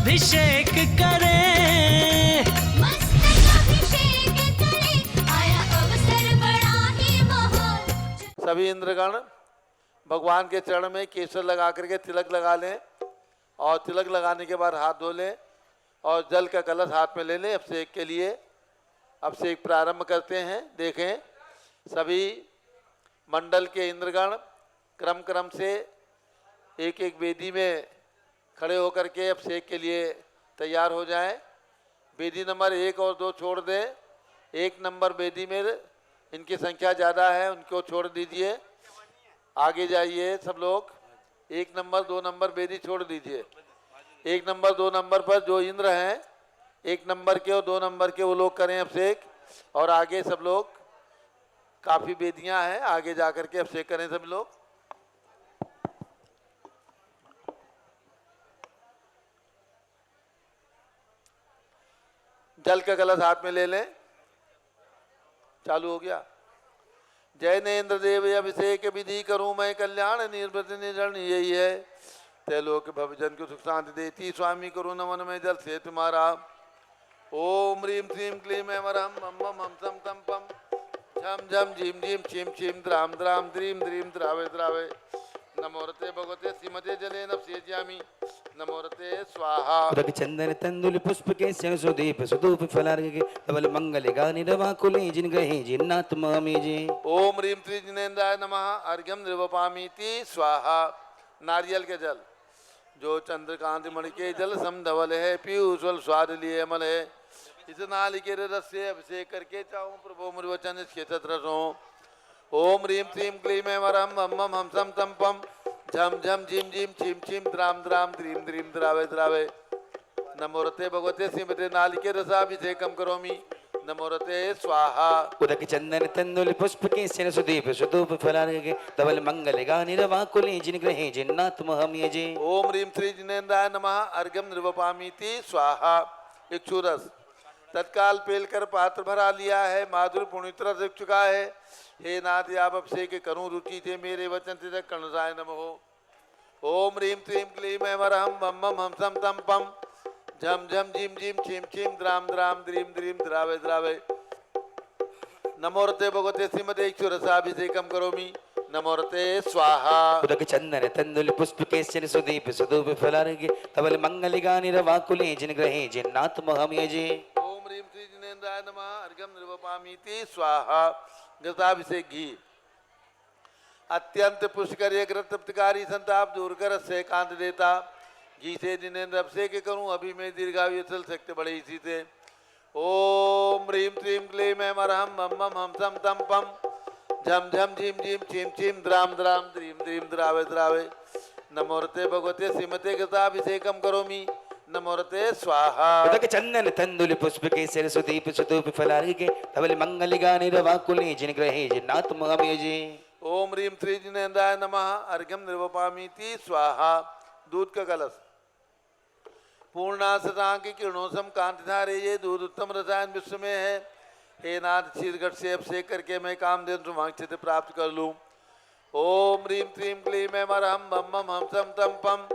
अभिषेक करें, मस्तक अभिषेक करें, आया अवसर बड़ा ही महान। सभी इंद्रगण भगवान के चरण में केसर लगा करके तिलक लगा लें और तिलक लगाने के बाद हाथ धो लें और जल का कलश हाथ में ले लें। अभिषेक के लिए अभिषेक प्रारंभ करते हैं। देखें सभी मंडल के इंद्रगण क्रम क्रम से एक एक वेदी में खड़े होकर के अभिषेक के लिए तैयार हो जाएं। वेदी नंबर 1 और 2 छोड़ दें। 1 नंबर वेदी में इनकी संख्या ज़्यादा है, उनको छोड़ दीजिए। आगे जाइए सब लोग। 1 नंबर 2 नंबर वेदी छोड़ दीजिए। 1 नंबर 2 नंबर पर जो इंद्र हैं 1 नंबर के और 2 नंबर के वो लोग करें अभिषेक। और आगे सब लोग, काफ़ी वेदियां हैं, आगे जा कर के अभिषेक करें सब लोग। जल का कलश हाथ में ले लें। चालू हो गया। जय नेन्द्र देव अभिषेक विधि करूं मैं कल्याण निर्वृत निर्जन यही है। तैलोक भवजन को सुख शांति देती स्वामी करो नमन में जल से तुम्हारा। ओम ह्रीम श्रीम क्लीम ऐं मम मम हम सम तम पम झम झम झीम झीम छीम छीम द्राम द्राम द्रीम द्रीम द्रावे द्रावे। नमोरते भगवते श्रीमते जले नपसेज्यामि नमोरते स्वाहा। उदक चंदन तंदुल पुष्प के सुदीप सुधूप फलार्घ के धवल मंगल गानि रवाकुले जिन ग्रहे जिन्नात्मा में जे। ओम ह्रीम श्री जिनेन्द्राय नमः अर्घ्यम निर्वपामीति स्वाहा। नारियल के जल जो चंद्रकांत मणि के जल सम धवल है पीयूषल स्वाद लिए अमल है। इस नालिके रस से अभिषेक करके चाहूँ प्रभु मुर्वचन इसके रसों। ओम ह्रीम श्रीम क्लीम ऐं मम मम हम सम तम पम झम झम झीम झीम छीम छीम द्राम द्राम द्रीम द्रीम द्रावे द्रावे। नमोरते भगवते श्रीमते नालिके रसाभिषेकम करोमि नमोरते स्वाहा। उदक चंदन तंदुल पुष्प के सुदीप सुधूप फलार्घ के धवल मंगल गानि रवाकुले जिन ग्रहे जिन्नात्मा में जे। ओम ह्रीम श्री जिनेन्द्राय नमः अर्घ्यम निर्वपामीति स्वाहा। इक्षुरस तत्काल पेलकर पात्र भरा लिया है, माधुर पुण्यतर रस चुका है। हे नाथ आप अभिषेक करूं रुचि थे मेरे वचन से कर्णसाय नमो। ओम ह्रीम श्रीम क्लीम ऐं मम मम हम सम तम पम झम झम झीम झीम छीम छीम द्राम द्राम द्रीम द्रीम द्रावे द्रावे। नमोरते भगवते श्रीमते इक्षुरसाभिषेकम करोमि नमोरते स्वाहा। उदक चंदन तंदुल पुष्प के सुदीप सुधूप फलार्घ के धवल मंगल गानि रवाकुले जिन ग्रहे जिन्नात्मा में जे। ओम ह्रीम श्री जिनेन्द्राय नमः अर्घ्यम निर्वपामीति स्वाहा। घृताभिषेक घी अत्यंत पुष्कर एक तृप्तकारी संताप दूर कर से कांत देता। घी से जिनेन्द्र अभिषेक करूं अभी मैं दीर्घायु चल सकते बड़े इसी से। ओम ह्रीम श्रीम क्लीम ऐं मम मम हम सम तम पम झम झम झीम झीम छीम छीम द्राम द्राम द्रीम द्रीम द्रावे द्रावे। नमोरते भगवते श्रीमते घृताभिषेकम करोमि नमोरते स्वाहा। उदक चंदन तंदुल पुष्प के सुदीप सुधूप फलार्घ के धवल मंगल गानि रवाकुले जिन ग्रहे जिन्नात्मा में जे। ओम ह्रीम श्री जिनेन्द्राय नमः अर्घ्यम निर्वपामीति स्वाहा। दूध का कलश पूर्णासता की किरणों सम कांति धारे ये दूध उत्तम रसायन विश्व में है। हे नाथ शीरघट से अभिषेक करके मैं कामधेनु शुभांक्षित प्राप्त कर लूँ। ओम ह्रीम श्रीम क्लीम ऐं मम मम हम सम तम पम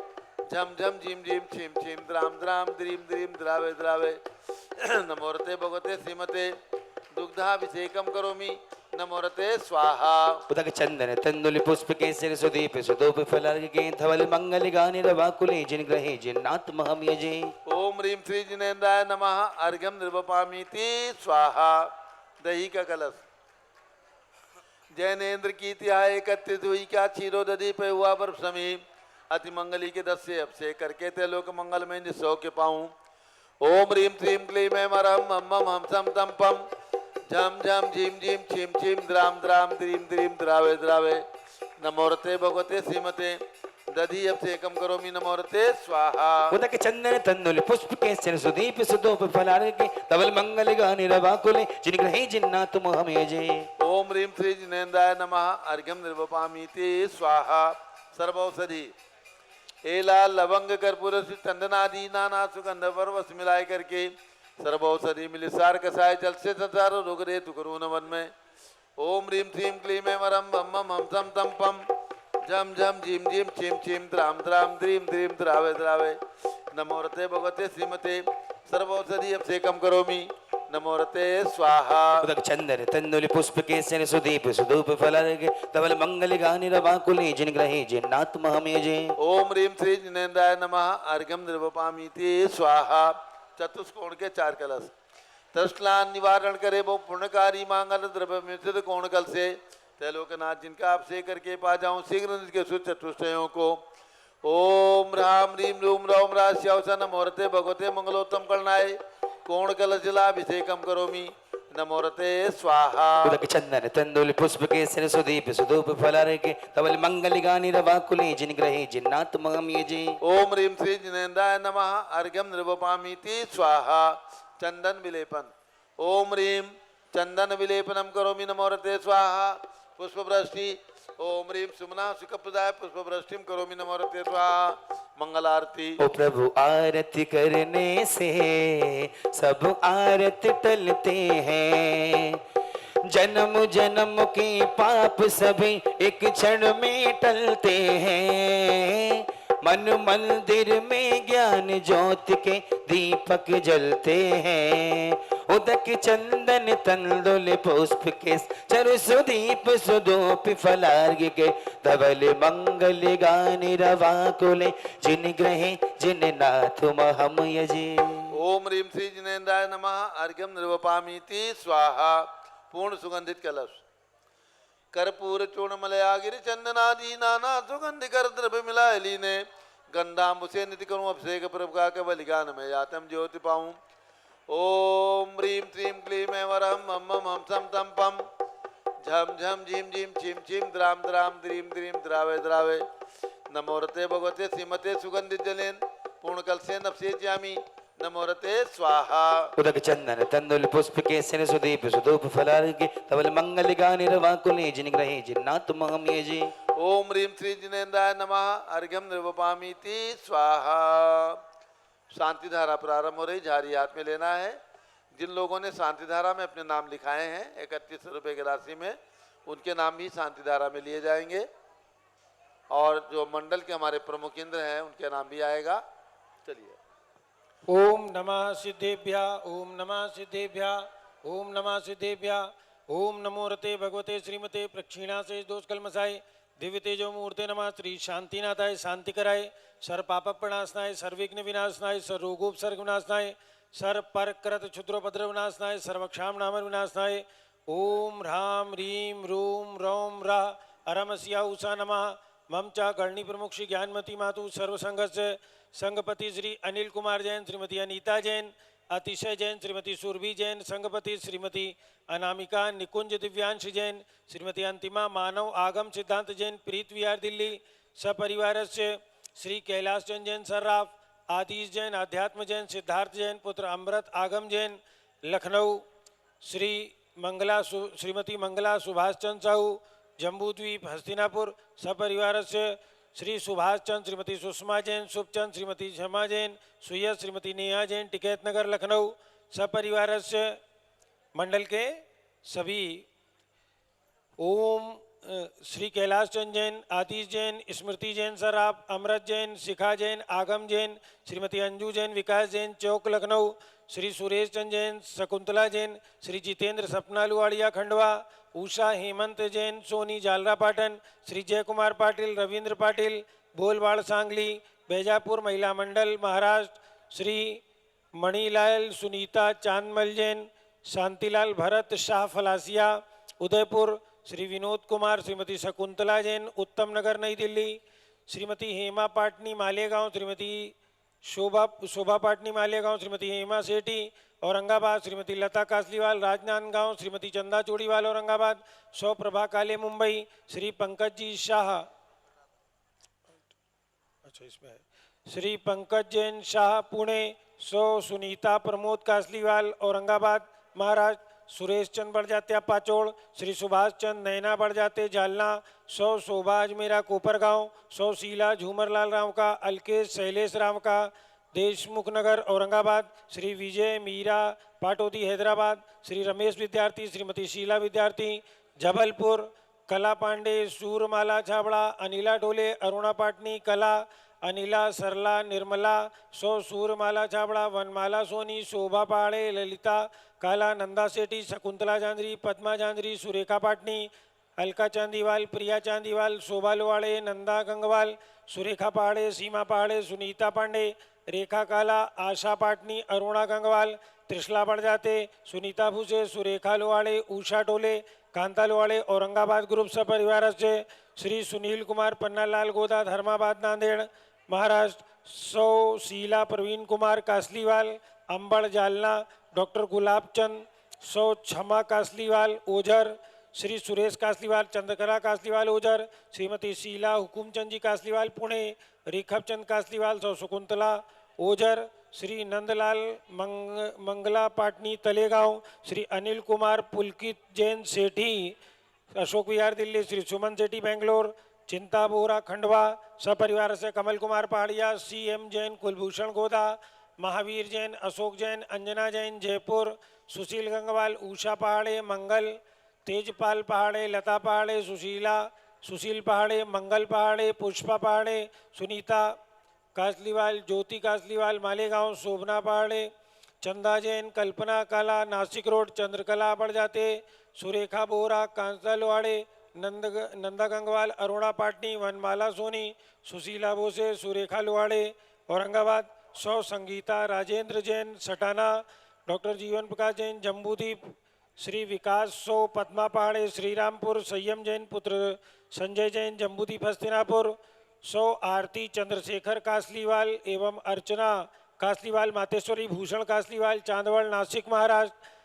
झम झम झीम झीम छीम छीम द्राम द्राम द्रीम द्रीम द्रावे द्रावे। नमोरते भगवते श्रीमते दुग्धाभिषेकम करोमि नमोरते स्वाहा। उदक चंदन तंदुल पुष्प के सुदीप सुधूप फलार्घ के धवल मंगल गानि रवाकुले जिन ग्रहे जिन्नात्मा में जे। ओम ह्रीम श्री जिनेन्द्राय नमः अर्घ्यम निर्वपामीति स्वाहा। दही का कलश जैनेन्द्र की त्याय एकत्रित हुई क्या क्षीरो दधी पे हुआ पर समीप अति मंगली के 10 से अभिषेक करके तेलोक मंगल में निस्सौ के पाऊं। ओम ह्रीम श्रीम क्लीम ऐं मम मम हम सम तम पम झम झम झीम झीम छीम छीम द्राम द्राम द्रीम द्रीम द्रावे द्रावे। नमोरते भगवते श्रीमते दधी अभिषेकम करोमि नमोरते स्वाहा। उदक चंदन तंदुल पुष्प के सुदीप सुधूप फलार्घ के धवल मंगल गानि रवाकुले जिन ग्रहे जिन्नात्मा में जे। ओम ह्रीम श्री जिनेन्द्राय नमः अर्घ्यम निर्वपामीति स्वाहा। सर्वौषधि एला लवंग कर्पूर चंदनादि नाना सुगंध परवश मिलाए करके सर्वौषधि मिल सार कसाय जल से संसार रोग रे तु करो नवन में। ओम ह्रीम श्रीम क्लीम ऐं मम मम हम सम तम पम झम झम झिम झिम छिम छिम द्राम द्राम द्रीम द्रीम द्रावे द्रावे नमो रते भगवते श्रीमते सर्वौषधि अभिषेकम करोमि नमो रते स्वाहा उदक चंदन तंदुल पुष्प केसन सुदीप सुधूप फलार्घ्य धवल मंगल गानि रवाकुले जिनग्रहे जिन्नात्महमेजे ओम ह्रीम श्री जिनेन्द्राय नमः अर्घ्यम निर्वपामीति स्वाहा चतुष्कोण के 4 कलश तृष्णान निवारण करे वो पुण्यकारी मांगल द्रव्य मिश्रित कोण कल से त्रैलोकनाथ जिनका अभिषेक करके पा जाऊं शीघ्र के शुद्ध चतुष्टयों को ओम राम रीम रूम रौम राश्यावसन नमोरते भगवते मंगलोत्तम कलनाय कोण कलश जलाभिषेकम करोमि नमोरते स्वाहा उदक चंदन तंदुल पुष्प केसन सुदीप सुधूप फलार्घ्य धवल मंगल गानि रवाकुले जिनग्रहे जिन्नात्महमेजे ओम ह्रीम श्री जिनेन्द्राय नमः अर्घ्यम निर्वपामीति स्वाहा चंदन विलेपन ओम ह्रीम चंदन विलेपनम करोमि नमोरते स्वाहा पुष्पवृष्टि ओम ह्रीम सुमना सुखप्रदाय पुष्पवृष्टिम करोमि नमोरते स्वाहा मंगल आरती ओ प्रभु आरती करने से सब आरती टलते हैं जन्म जन्म के पाप सभी एक क्षण में टलते हैं मन मंदिर में ज्ञान ज्योति के दीपक जलते हैं उदक चंदन तंदुल पुष्प के चरु सुदीप सुदूप फलार्घ्य के धवल मंगल गानि रवाकुले जिन ग्रहे जिन नाथ महम यजे ओम ह्रीम श्री जिनेन्द्राय नमः अर्घ्यम निर्वपामीति स्वाहा पूर्ण सुगंधित कलश कर्पूर चूर्ण मलयागिरि चंदनादि नाना सुगंधि कर द्रव्य मिलाए लीने गंधाम से नित्य करूँ अभिषेक प्रभुका के बलिगान में यातम ज्योति पाऊं ओम ह्रीम श्रीम क्लीम वरम मम हम सम तम पम झम झम झिम झिम छिम छिम द्राम द्राम द्रीम द्रीम द्रावे द्रावे नमोरते भगवते श्रीमते सुगंधित जलेन पूर्ण कल से नपसेच्यामि नमोरते स्वाहा उदक चंदन तंदुल पुष्प केसन सुदीप सुधूप फलार्घ्य धवल मंगल गानि रवाकुले जिनग्रहे जिन्नात्महमेजे ओम ह्रीम श्री जिनेन्द्राय नमः अर्घ्यम निर्वपामीति स्वाहा शांति धारा प्रारंभ हो रही झारी हाथ में लेना है जिन लोगों ने शांति धारा में अपने नाम लिखाए हैं 31 रुपये की राशि में उनके नाम भी शांति धारा में लिए जाएंगे और जो मंडल के हमारे प्रमुख इंद्र हैं उनके नाम भी आएगा चलिए ओम नमः सिद्धेभ्या ओम नमः सिद्धेभ्या ओम नमः सिद्धेभ्या ओम नमो रते भगवते श्रीमते प्रक्षिणा से दोष कलमसाय दिव्य तेजो मूर्ते नमः श्री शांतिनाथाय शांति कराय सर पाप प्रणाशनाय सर्विघ्न विनाशनाय सर रोगोपसर्ग विनाशनाय सर पर कृत क्षुद्रोपद्र विनाशनाय सर्वक्षाम नाम विनाशनाय ओम ह्राम ह्रीम रूम रौम रा अरमस्या उषा नमः मम चा गणनी प्रमुख श्री ज्ञानमती मातु सर्वसंघस्य संघपति श्री अनिल कुमार जैन श्रीमती अनीता जैन अतिशय जैन श्रीमती सुरभि जैन संघपति श्रीमती अनामिका निकुंज दिव्यांश जैन श्रीमती अंतिमा मानव आगम सिद्धांत जैन प्रीत विहार दिल्ली सपरिवार से श्री कैलाश चंद जैन सर्राफ आदिश जैन अध्यात्म जैन सिद्धार्थ जैन पुत्र अमृत आगम जैन लखनऊ श्रीमती मंगला सुभाष चंद साहू जम्बूद्वीप हस्तिनापुर सपरिवार से श्री सुभाष चंद श्रीमती सुषमा जैन शुभचंद श्रीमती झमा जैन सुयस श्रीमती नेहा जैन टिकैत नगर लखनऊ सपरिवार से मंडल के सभी ओम श्री कैलाश चंद जैन आतिश जैन स्मृति जैन सराफ अमृत जैन शिखा जैन आगम जैन श्रीमती अंजू जैन विकास जैन चौक लखनऊ श्री सुरेश चंद जैन शकुंतला जैन श्री जितेंद्र सपना लुवाड़िया खंडवा उषा हेमंत जैन सोनी जालरा पाटन श्री जय कुमार पाटिल रविंद्र पाटिल भोलवाड़ सांगली बैजापुर महिला मंडल महाराष्ट्र श्री मणिलाल सुनीता चांदमल जैन शांतिलाल भरत शाह फलासिया उदयपुर श्री विनोद कुमार श्रीमती शकुंतला जैन उत्तम नगर नई दिल्ली श्रीमती हेमा पाटनी मालेगांव श्रीमती शोभा पाटनी मालेगांव श्रीमती हेमा सेठी औरंगाबाद श्रीमती लता कासलीवाल राजनांदगांव श्रीमती चंदा चोड़ीवाल औरंगाबाद सौप्रभा काले मुंबई श्री पंकज जी शाह अच्छा इसमें है श्री पंकज जैन शाह पुणे सुनीता प्रमोद कासलीवाल औरंगाबाद महाराष्ट्र सुरेश चंद बड़जात्या पाचोड़ श्री सुभाष चंद नैना बड़जाते जालना शोभा अजमेरा कोपरगांव शीला झूमरलाल राव का अलकेश शैलेश राव का देशमुख नगर औरंगाबाद श्री विजय मीरा पाटोदी हैदराबाद श्री रमेश विद्यार्थी श्रीमती शीला विद्यार्थी जबलपुर कला पांडे, सूरमाला छाबड़ा, अनिला डोले, अरुणा पाटनी, कला, अनिला, सरला, निर्मला, सौ सूरमाला छाबड़ा, वनमाला सोनी, शोभा पहाड़े, ललिता, काला, नंदा सेठी, शकुंतला जांजरी, पद्मा जांजरी, सुरेखा पाटनी, अलका चांदीवाल, प्रिया चांदीवाल, शोभा लोहाड़े, नंदा गंगवाल, सुरेखा पहाड़े, सीमा पहाड़े, सुनीता पांडे, रेखा काला, आशा पाटनी, अरुणा गंगवाल, त्रिशला बड़जाते, सुनीता भूसे, सुरेखा लोहाड़े, उषा टोले, कांता लोहाड़े, औरंगाबाद ग्रुप सपरिवार से श्री सुनील कुमार, पन्नालाल गोदा, धर्माबाद नांदेड़ महाराष्ट्र, सौ शीला प्रवीण कुमार कासलीवाल, अंबड़ जालना, डॉक्टर गुलाब चंद, सौ क्षमा कासलीवाल ओझर, श्री सुरेश कासलीवाल, चंद्रकला कासलीवाल ओझर, श्रीमती शीला हुकुमचंद जी कासलीवाल पुणे, रेखब चंद कासलीवाल, सौ शकुंतला ओझर, श्री नंदलाल मंगला पाटनी तलेगांव, श्री अनिल कुमार पुलकित जैन सेठी अशोक विहार दिल्ली, श्री सुमन सेठी बेंगलोर, चिंता बोरा खंडवा सपरिवार से कमल कुमार पहाड़िया, CM जैन, कुलभूषण गोदा, महावीर जैन, अशोक जैन, अंजना जैन जयपुर, सुशील गंगवाल, उषा पहाड़े, मंगल, तेजपाल पहाड़े, लता पहाड़े, सुशील पहाड़े, मंगल पहाड़े, पुष्पा पहाड़े, सुनीता कासलीवाल, ज्योति कासलीवाल मालेगांव, शोभना पहाड़े, चंदा जैन, कल्पना काला, नासिक रोड, चंद्रकला बड़जाते, सुरेखा बोरा, कांता लोहाड़े, नंदा गंगवाल, अरुणा पाटनी, वनमाला सोनी, सुशीला बोसे, सुरेखा लोहाड़े, औरंगाबाद, सौ संगीता राजेंद्र जैन सटाना, डॉक्टर जीवन प्रकाश जैन जम्बूदीप, श्री विकास सौ पद्मा पहाड़े, श्रीरामपुर, संयम जैन पुत्र संजय जैन जम्बूदीप हस्तिनापुर, सौ आरती चंद्रशेखर कासलीवाल एवं अर्चना कासलीवाल मातेश्वरी, भूषण कासलीवाल चांदवड़ नासिक महाराष्ट्र,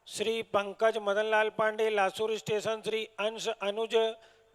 श्री पंकज मदनलाल पांडे लासूर स्टेशन, श्री अंश अनुज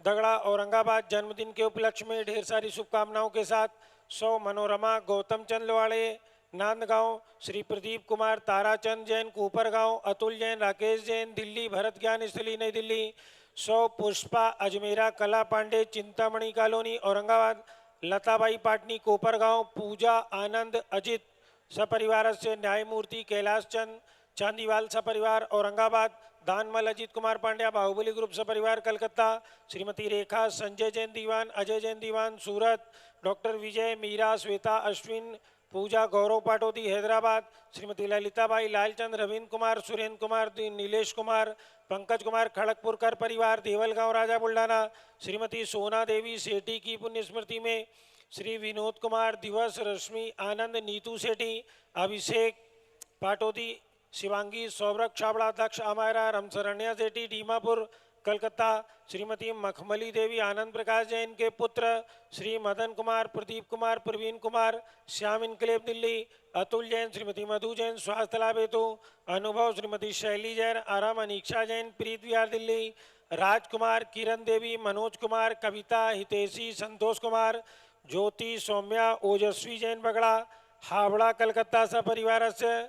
दगड़ा औरंगाबाद, जन्मदिन के उपलक्ष्य में ढेर सारी शुभकामनाओं के साथ सौ मनोरमा गौतम चंद लोहाड़े नांदगांव, श्री प्रदीप कुमार ताराचंद जैन कोपरगांव, अतुल जैन, राकेश जैन दिल्ली, भरत ज्ञान स्थली नई दिल्ली, सौ पुष्पा अजमेरा, कला पांडे चिंतामणि कॉलोनी औरंगाबाद, लताबाई पाटनी कोपरगांव, पूजा आनंद अजित सपरिवार से न्यायमूर्ति कैलाश चंद चांदीवाल सपरिवार औरंगाबाद, दानमल अजीत कुमार पांड्या बाहुबली ग्रुप सपरिवार कलकत्ता, श्रीमती रेखा संजय जैन दीवान, अजय जैन दीवान सूरत, डॉक्टर विजय मीरा श्वेता अश्विन पूजा गौरव पाटोदी हैदराबाद, श्रीमती ललिताबाई लालचंद रविंद्र कुमार, सुरेंद्र कुमार, नीलेश कुमार, पंकज कुमार खड़गपुरकर परिवार देवलगांव राजा बुल्ढाना, श्रीमती सोना देवी सेठी की पुण्य स्मृति में श्री विनोद कुमार दिवस, रश्मि आनंद, नीतू सेठी, अभिषेक पाटोदी, शिवांगी सौरभ छाबड़ा, दक्ष अमायरा, रमशरण्या सेठी डीमापुर कलकत्ता, श्रीमती मखमली देवी आनंद प्रकाश जैन के पुत्र, श्री मदन कुमार, प्रदीप कुमार, प्रवीण कुमार, श्याम इनकलेब दिल्ली, अतुल जैन, श्रीमती मधु जैन स्वास्थ्य लाभ हेतु, अनुभव, श्रीमती शैली जैन, आराम, अनीक्षा जैन प्रीत विहार दिल्ली, राजकुमार, किरण देवी, मनोज कुमार, कविता, हितेशी, संतोष कुमार, ज्योति, सौम्या, ओजस्वी जैन बगड़ा, हावड़ा कलकत्ता सा परिवार से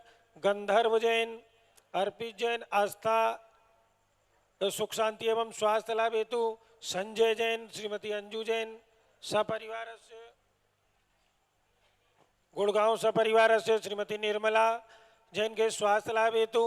गंधर्व जैन, अर्पित जैन, आस्था सुख शांति एवं स्वास्थ्य लाभ हेतु, संजय जैन, श्रीमती अंजू जैन सपरिवार से गुड़गांव सपरिवार से श्रीमती निर्मला जैन के स्वास्थ्य लाभ हेतु,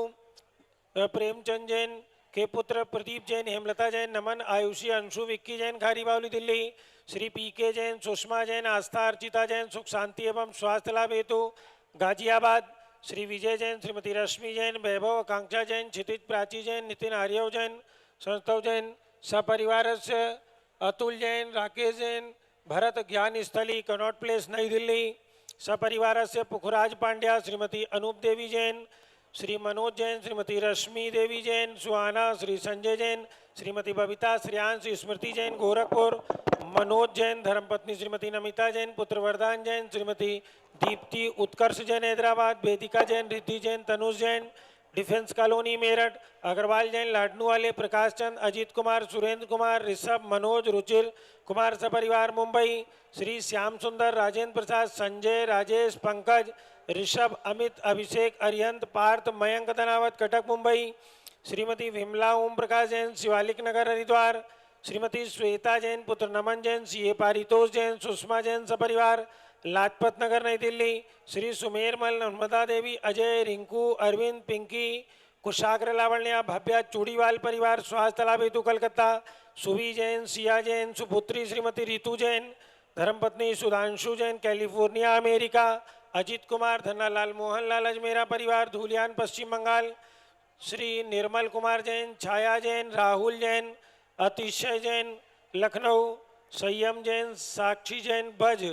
प्रेमचंद जैन के पुत्र प्रदीप जैन, हेमलता जैन, नमन, आयुषी, अंशु, विक्की जैन खारी बावली दिल्ली, श्री PK जैन, सुषमा जैन, आस्था, अर्चिता जैन सुख शांति एवं स्वास्थ्य लाभ हेतु, गाजियाबाद, श्री विजय जैन, श्रीमती रश्मि जैन, वैभव, आकांक्षा जैन, क्षितिज, प्राची जैन, नितिन आर्यव जैन, संस्तव जैन सपरिवार से अतुल जैन, राकेश जैन, भरत ज्ञान स्थली कनॉट प्लेस नई दिल्ली सपरिवार से पुखराज पांड्या, श्रीमती अनूप देवी जैन, श्री मनोज जैन, श्रीमती रश्मि देवी जैन सुहाना, श्री संजय जैन, श्रीमती बबीता, श्रेयांश, स्मृति जैन गोरखपुर, मनोज जैन, धर्मपत्नी श्रीमती नमिता जैन, पुत्र वरदान जैन, श्रीमती दीप्ति, उत्कर्ष जैन हैदराबाद, वेदिका जैन, रिद्धि जैन, तनुज जैन डिफेंस कॉलोनी मेरठ, अग्रवाल जैन, लाडनू वाले, प्रकाश चंद, अजीत कुमार, सुरेंद्र कुमार, ऋषभ, मनोज, रुचिर कुमार सपरिवार मुंबई, श्री श्याम सुंदर, राजेंद्र प्रसाद, संजय, राजेश, पंकज, ऋषभ, अमित, अभिषेक, अरिहंत, पार्थ, मयंक धनावत कटक मुंबई, श्रीमती विमला ओम प्रकाश जैन, शिवालिक नगर हरिद्वार, श्रीमती श्वेता जैन, पुत्र नमन जैन, CA पारितोष जैन, सुषमा जैन सपरिवार लाजपत नगर नई दिल्ली, श्री सुमेर मल, नर्मदा देवी, अजय, रिंकू, अरविंद, पिंकी, कुशाग्र लावण्या भव्या चूड़ीवाल परिवार स्वास्थ्य लाभ हेतु कलकत्ता। सुवी जैन, सिया जैन, सुपुत्री श्रीमती रितु जैन, धर्मपत्नी सुधांशु जैन कैलिफोर्निया अमेरिका। अजित कुमार, धन्नालाल, मोहनलाल अजमेरा परिवार धूलियान पश्चिम बंगाल। श्री निर्मल कुमार जैन, छाया जैन, राहुल जैन, अतिशय जैन लखनऊ। संयम जैन, साक्षी जैन बज।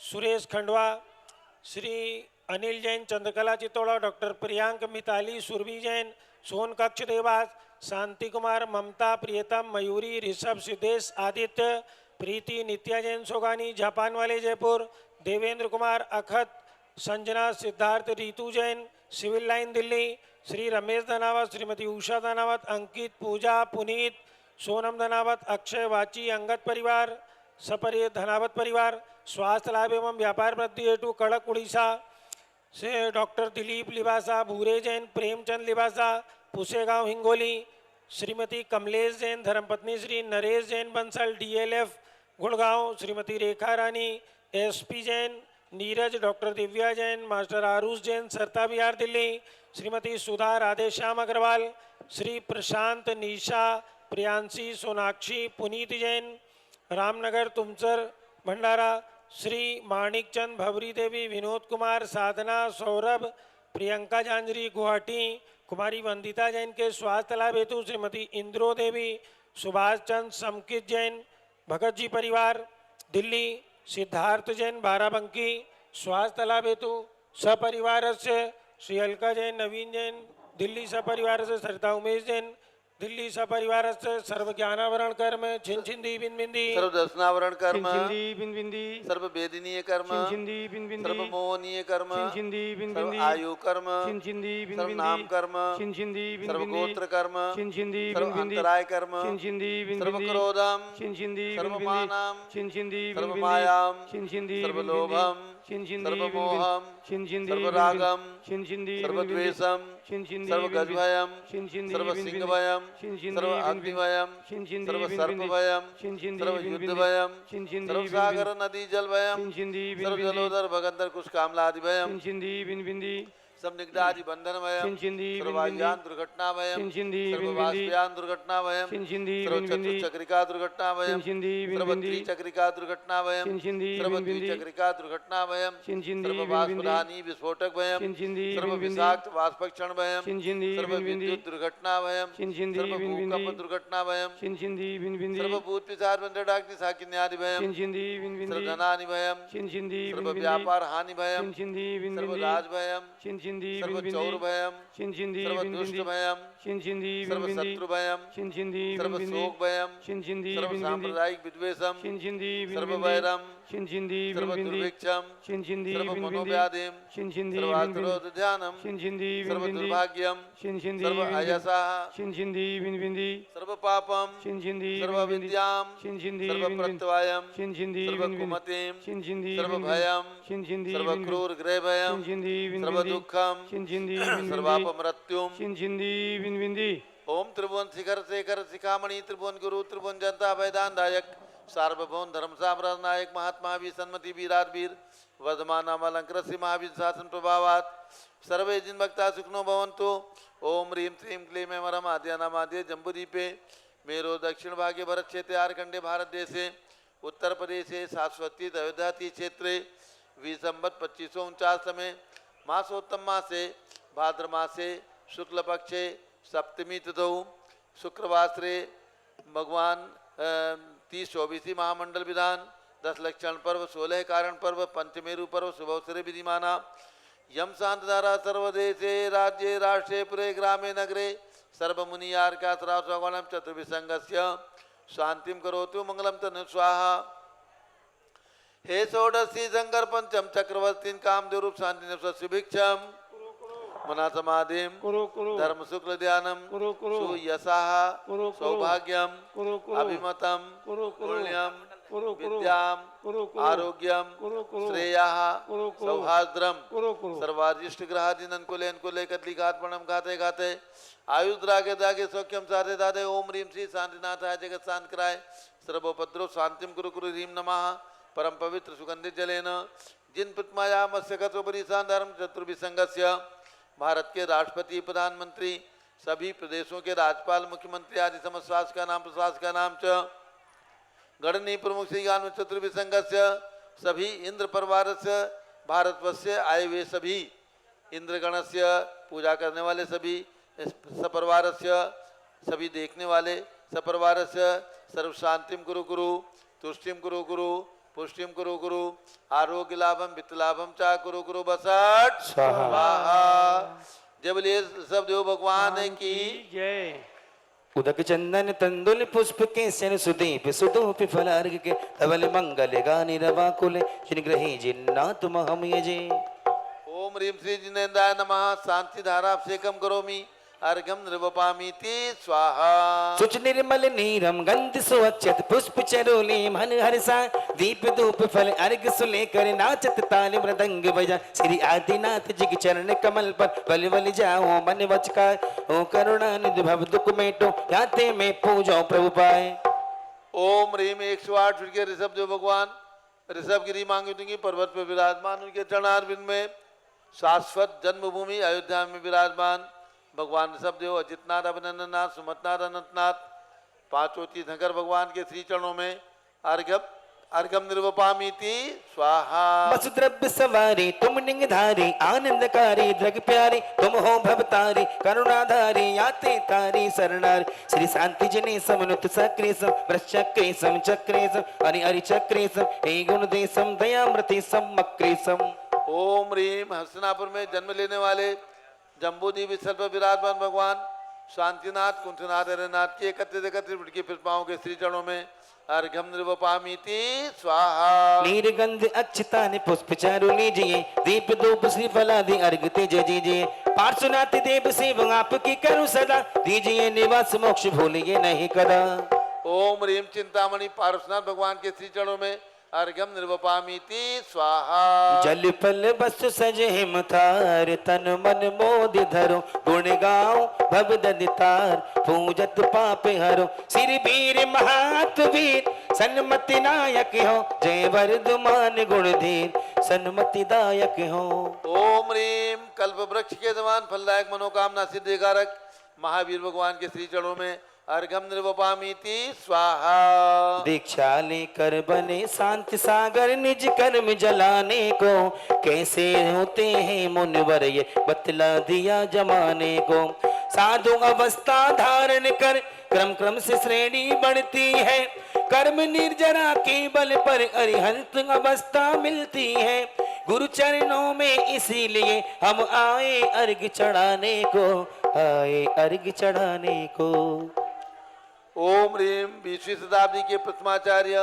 सुरेश खंडवा, श्री अनिल जैन चंद्रकला चित्तौड़ा। डॉक्टर प्रियांक मिताली सुरभि जैन सोन कक्ष देवास। शांति कुमार, ममता, प्रियतम, मयूरी, ऋषभ, सिद्धेश, आदित्य, प्रीति, नित्या जैन सोगानी जापान वाले जयपुर। देवेंद्र कुमार, अखत, संजना, सिद्धार्थ, रीतु जैन सिविल लाइन दिल्ली। श्री रमेश धनावत, श्रीमती उषा धनावत, अंकित, पूजा, पुनीत, सोनम धनावत, अक्षय, वाची, अंगत परिवार सपरिय धनावत परिवार। स्वास्थ्य लाभ एवं व्यापार वृद्धि हेतु कड़क उड़ीसा से डॉक्टर दिलीप लिबासा, भूरे जैन, प्रेमचंद लिबासा, पुसेगांव हिंगोली। श्रीमती कमलेश जैन, धर्मपत्नी Shri Naresh Jain Bansal, DLF Gurgaon. Shrimati Rekha Rani, SP Jain, Neeraj, doctor Divya Jain, master Aarush Jain, Sarita Vihar Delhi. Shrimati सुधा, राधेश्याम अग्रवाल, श्री प्रशांत, निशा, प्रियांशी, सोनाक्षी, पुनीत जैन, रामनगर तुमसर भंडारा। श्री माणिकचंद, भवरी देवी, विनोद कुमार, साधना, सौरभ, प्रियंका झांझरी गुवाहाटी। कुमारी वंदिता जैन के स्वास्थ्य लाभ हेतु श्रीमती इंद्रो देवी, सुभाष चंद, समकित जैन, भगत जी परिवार दिल्ली। सिद्धार्थ जैन, बाराबंकी, स्वास्थ्य लाभ हेतु सपरिवार से श्री अलका जैन, नवीन जैन दिल्ली सपरिवार से। सरिता उमेश जैन दिल्ली सपरिवार से। सर्व ज्ञानावरण कर्म छिन छिंदी बिन बिंदी। सर्व दर्शनावरण कर्म छिंदी बिन बिंदी। सर्व वेदनीय कर्म छिंदी बिन बिंदी। सर्व मोहनीय कर्म छिंदी बिन सर्व बिंदी। आयु कर्म छिंदी बिन सर्व बिंदी। नाम कर्म छिंदी बिन सर्व बिंदी। गोत्र कर्म छिंदी सर्व बिन बिंदी। अंतराय कर्म छिंदी बिन सर्व बिंदी। क्रोधम छिंदी सर्व बिन बिंदी। मानम छिंदी बिन सर्व बिंदी। मायाम छिंदी सर्व बिन बिंदी। लोभम छिंदी सर्व बिन बिंदी। मोहम छिंदी सर्व बिन बिंदी। रागम छिंदी सर्व बिन बिंदी। द्वेषम छिंदी सर्व बिन बिंदी। गजभयम छिंदी सर्व बिन बिंदी। सिंहभयम छिंदी सर्व बिन बिंदी। अग्निभयम छिंदी सर्व बिन बिंदी। सर्पभयम छिंदी सर्व बिन बिंदी। युद्धभयम छिंदी सर्व बिन सागर बिंदी। नदी जलभयम छिंदी बिन सर्व बिंदी। जलोदर भगंदर कुशकामलादिभयम छिंदी बिन बिंदी। सब निगदादि बंधनभयम छिंदी बिन सर्व बिंदी। वायुयान दुर्घटनाभयम छिंदी सर्व बिन बिंदी। वाष्पयान दुर्घटनाभयम छिंदी सर्व बिन बिंदी। चतुर्चक्रिका दुर्घटनाभयम छिंदी बिन सर्व बिंदी। त्रिचक्रिका दुर्घटनाभयम छिंदी सर्व बिन बिंदी। द्विचक्रिका दुर्घटनाभयम छिंदी सर्व बिन बिंदी। वाष्पदानी विस्फोटक भयम छिंदी सर्व बिन बिंदी। विषाक्त वाष्पक्षण भयम छिंदी सर्व बिन बिंदी। विद्युत दुर्घटनाभयम छिंदी सर्व बिन बिंदी। भूकंप दुर्घटनाभयम छिंदी बिन बिंदी। सर्व भूत पिशाच बंधडाग्नि साकिन्यादि भयम छिंदी बिन सर्व बिंदी। धनानि भयम छिंदी सर्व बिन बिंदी। व्यापार हानि भयम छिंदी बिन सर्व बिंदी। राज भयम छिंदी सर्व बिन बिंदी। चौर भयम छिंदी सर्व बिन दुष्ट बिंदी। भयम छिंदी बिन सर्व बिंदी। शत्रु भयम छिंदी सर्व बिन बिंदी। शोक भयम छिंदी सर्व बिन बिंदी। सांप्रदायिक विद्वेषम छिंदी बिन सर्व बिंदी। वैरम छिंदी बिन सर्व बिंदी। दुर्भिक्षम छिंदी सर्व बिन बिंदी। मनोव्याधिम छिंदी सर्व बिन बिंदी। आत्रोध ध्यानम छिंदी बिन सर्व बिंदी। दुर्भाग्यम छिंदी सर्व बिन बिंदी। अयसा छिंदी बिन बिंदी। सर्व पापम छिंदी सर्व बिन बिंदी। विद्याम छिंदी सर्व बिन बिंदी। प्रत्यवायम छिंदी सर्व बिन बिंदी। कुमतिम छिंदी सर्व बिन बिंदी। भयम छिंदी सर्व बिन बिंदी। क्रूर गृह भयम छिंदी बिन सर्व बिंदी। दुखम छिंदी बिन सर्वाप बिंदी। मृत्युम छिंदी बिन बिंदी। ओम त्रिभुवन शिखर शेखर शिखामणि त्रिभुवन गुरु त्रिभुवन जनता वैदान दायक सार्वभौम धर्म साम्राज्य नायक महात्मा भी सन्मति वीराट वीर वर्धमान अलंकृत श्री महावीर शासन प्रभावात सर्वे जिन भक्ता सुखनो भवन्तु। ओम ह्रीं श्रीं क्लीं मरम आद्यानामाद्य जम्बूदीपे मेरो दक्षिण भागे भरत क्षेत्रे आर्कंडे भारत देशे उत्तर प्रदेशे शाश्वती अयोध्याति क्षेत्रे विसंबत 2549 में मासोत्तम मासे भाद्र मासे शुक्ल पक्षे सप्तमी तिथौ शुक्रवासरे भगवान 30-24 महामंडल विधान 10 लक्षण पर्व 16 कारण पर्व पंचमेरु पर्व शुभवसरे विधिमाना यम शांतधारा सर्वदेशे राज्ये राष्ट्रे पुरे ग्रामे नगरे सर्वमुनियार्काश्रावणम चतुर्विसंगस्य शांतिं करोतु मंगलम तनु स्वाहा। हे षोडशी शंकर पंचम चक्रवर्ती कामदेव शांति सुभिक्षम मना समाधिम कुरु कुरु। धर्म शुक्ल ध्यानम कुरु कुरु। सुयसाः कुरु कुरु। सौभाग्यम कुरु कुरु। अभिमतम कुरु कुरु। पुण्यम कुरु कुरु। विद्याम कुरु कुरु। आरोग्यम कुरु कुरु। श्रेयः कुरु कुरु। सौहार्द्रम कुरु कुरु। सर्वादिष्ट ग्रहादीन अनुकूले अनुकूले कदलिघात प्रणम घाते घाते आयुष द्रागे दागे सौख्यम साधे दादे ओम ह्रीं श्री शांतिनाथाय जगत शांत कराय सर्वोपद्रव शांतिम कुरु कुरु ह्रीं नमः परम पवित्र सुगंधित जलेन जिन पद्माया मत्स्य कथोपरि धर्म चतुर्विसंगस्य भारत के राष्ट्रपति, प्रधानमंत्री, सभी प्रदेशों के राज्यपाल, मुख्यमंत्री आदि समस्त शासका नाम प्रशासका नाम च गणनीय प्रमुख श्री ज्ञान चतुर्भि संघस्य सभी इंद्र परिवारस्य भारतवर्ष आए हुए सभी इंद्रगणस्य पूजा करने वाले सभी सपरिवारस्य सभी देखने वाले सपरिवारस्य सर्व शांतिम कुरु कुरु तुष्टिम कुरु कुरु पुष्टिम कुरु कुरु आरोग्य लाभम वित्त लाभम चा कुरु कुरु बसट स्वाहा। जब बोलिए सब देव भगवान की जय। उदक चंदन तंदुल पुष्प के सन सुदीप सुदूप फलार्घ के धवल मंगल गानि रवा कुल जिनग्रही जिन्नाथ महम यजे। ओम ह्रीम श्री जिनेन्द्राय नमः। शांति धारा अभिषेकम करोमि अर्घम निर्वपामीति स्वाहा। सुच निर्मल नीरम गंध सुअक्षत पुष्प चरोले मन हर्षा दीप धूप फल अर्घ सुले कर नाचत ताल मृदंग बजा श्री आदिनाथ जी के चरण कमल पर बल बल जाओ मन वचका ओ करुणा निधि भव दुख मेटो याते में पूजो प्रभु पाए। ओम ह्रीम 108 फीट के ऋषभ देव भगवान ऋषभ गिरी मांगी पर्वत पर विराजमान उनके चरणारविंद में शाश्वत जन्मभूमि अयोध्या में विराजमान भगवान ऋषभदेव अजितनाथ अभिनंदननाथ सुमतनाथ अनंतनाथ पांचों तीर्थंकर भगवान के श्री चरणों में अर्घम निर्वपामीति स्वाहा। वसुद्रव्य सवारी तुम निंगधारी आनंदकारी द्रग प्यारी तुम हो भवतारी करुणाधारी याते तारी शरणार श्री शांति जने समनुत सक्रेशम वृश्चक्रेशम चक्रेशम हरि हरि चक्रेशम हे गुणदेशम दयामृतेशम मक्रेशम। ओम ह्रीम हस्तिनापुर में जन्म लेने वाले जम्बूद्वीप स्थल पर विराजमान भगवान शांतिनाथ कुंठनाथ हरिनाथ के एकत्रित की फिरपाओं के श्री चरणों में अर्घम निर्वपामीति स्वाहा। नीरगंध अक्षतान पुष्प चारु लीजिए दीप धूप श्री फलादि अर्घ तेज दीजिए पार्श्वनाथ देव सेव आपकी करूं सदा दीजिए निवास मोक्ष भूलिए नहीं कदा। ओम ह्रीम चिंतामणि पार्श्वनाथ भगवान के श्री चरणों में अर्घम निर्वपामीति स्वाहा। जल फल बसु सज हिमतार तन मन मोद धरो गुण गाओ भव ददितार पूजत पाप हरो सिर वीर महात वीर सन्मति नायक हो जय वर्धमान गुणधीर सन्मति दायक हो। ओम ह्रीम कल्प वृक्ष के समान फलदायक मनोकामना सिद्धि कारक महावीर भगवान के श्री चरणों में अर्घम निर्वपामीति स्वाहा। दीक्षा लेकर बने शांति सागर निज कर्म जलाने को कैसे होते हैं मुनिवर ये बतला दिया जमाने को। साधु अवस्था धारण कर क्रम क्रम से श्रेणी बढ़ती है कर्म निर्जरा के बल पर अरिहंत अवस्था मिलती है गुरु चरणों में इसीलिए हम आए अर्घ चढ़ाने को आए अर्घ चढ़ाने को। ओम ह्रीम 20वीं शताब्दी के प्रथमाचार्य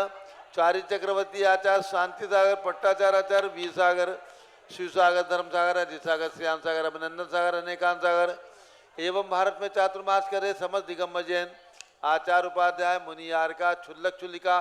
चार्य चक्रवर्ती आचार्य शांति सागर पट्टाचार्य आचार्य वीर सागर शिव सागर धर्म सागर अजित सागर श्याम सागर अभिनंदन सागर अनेकांत सागर एवं भारत में चातुर्मास करे समस्त दिगंबर जैन आचार्य उपाध्याय मुनियार का क्षुल्लक क्षुल्लिका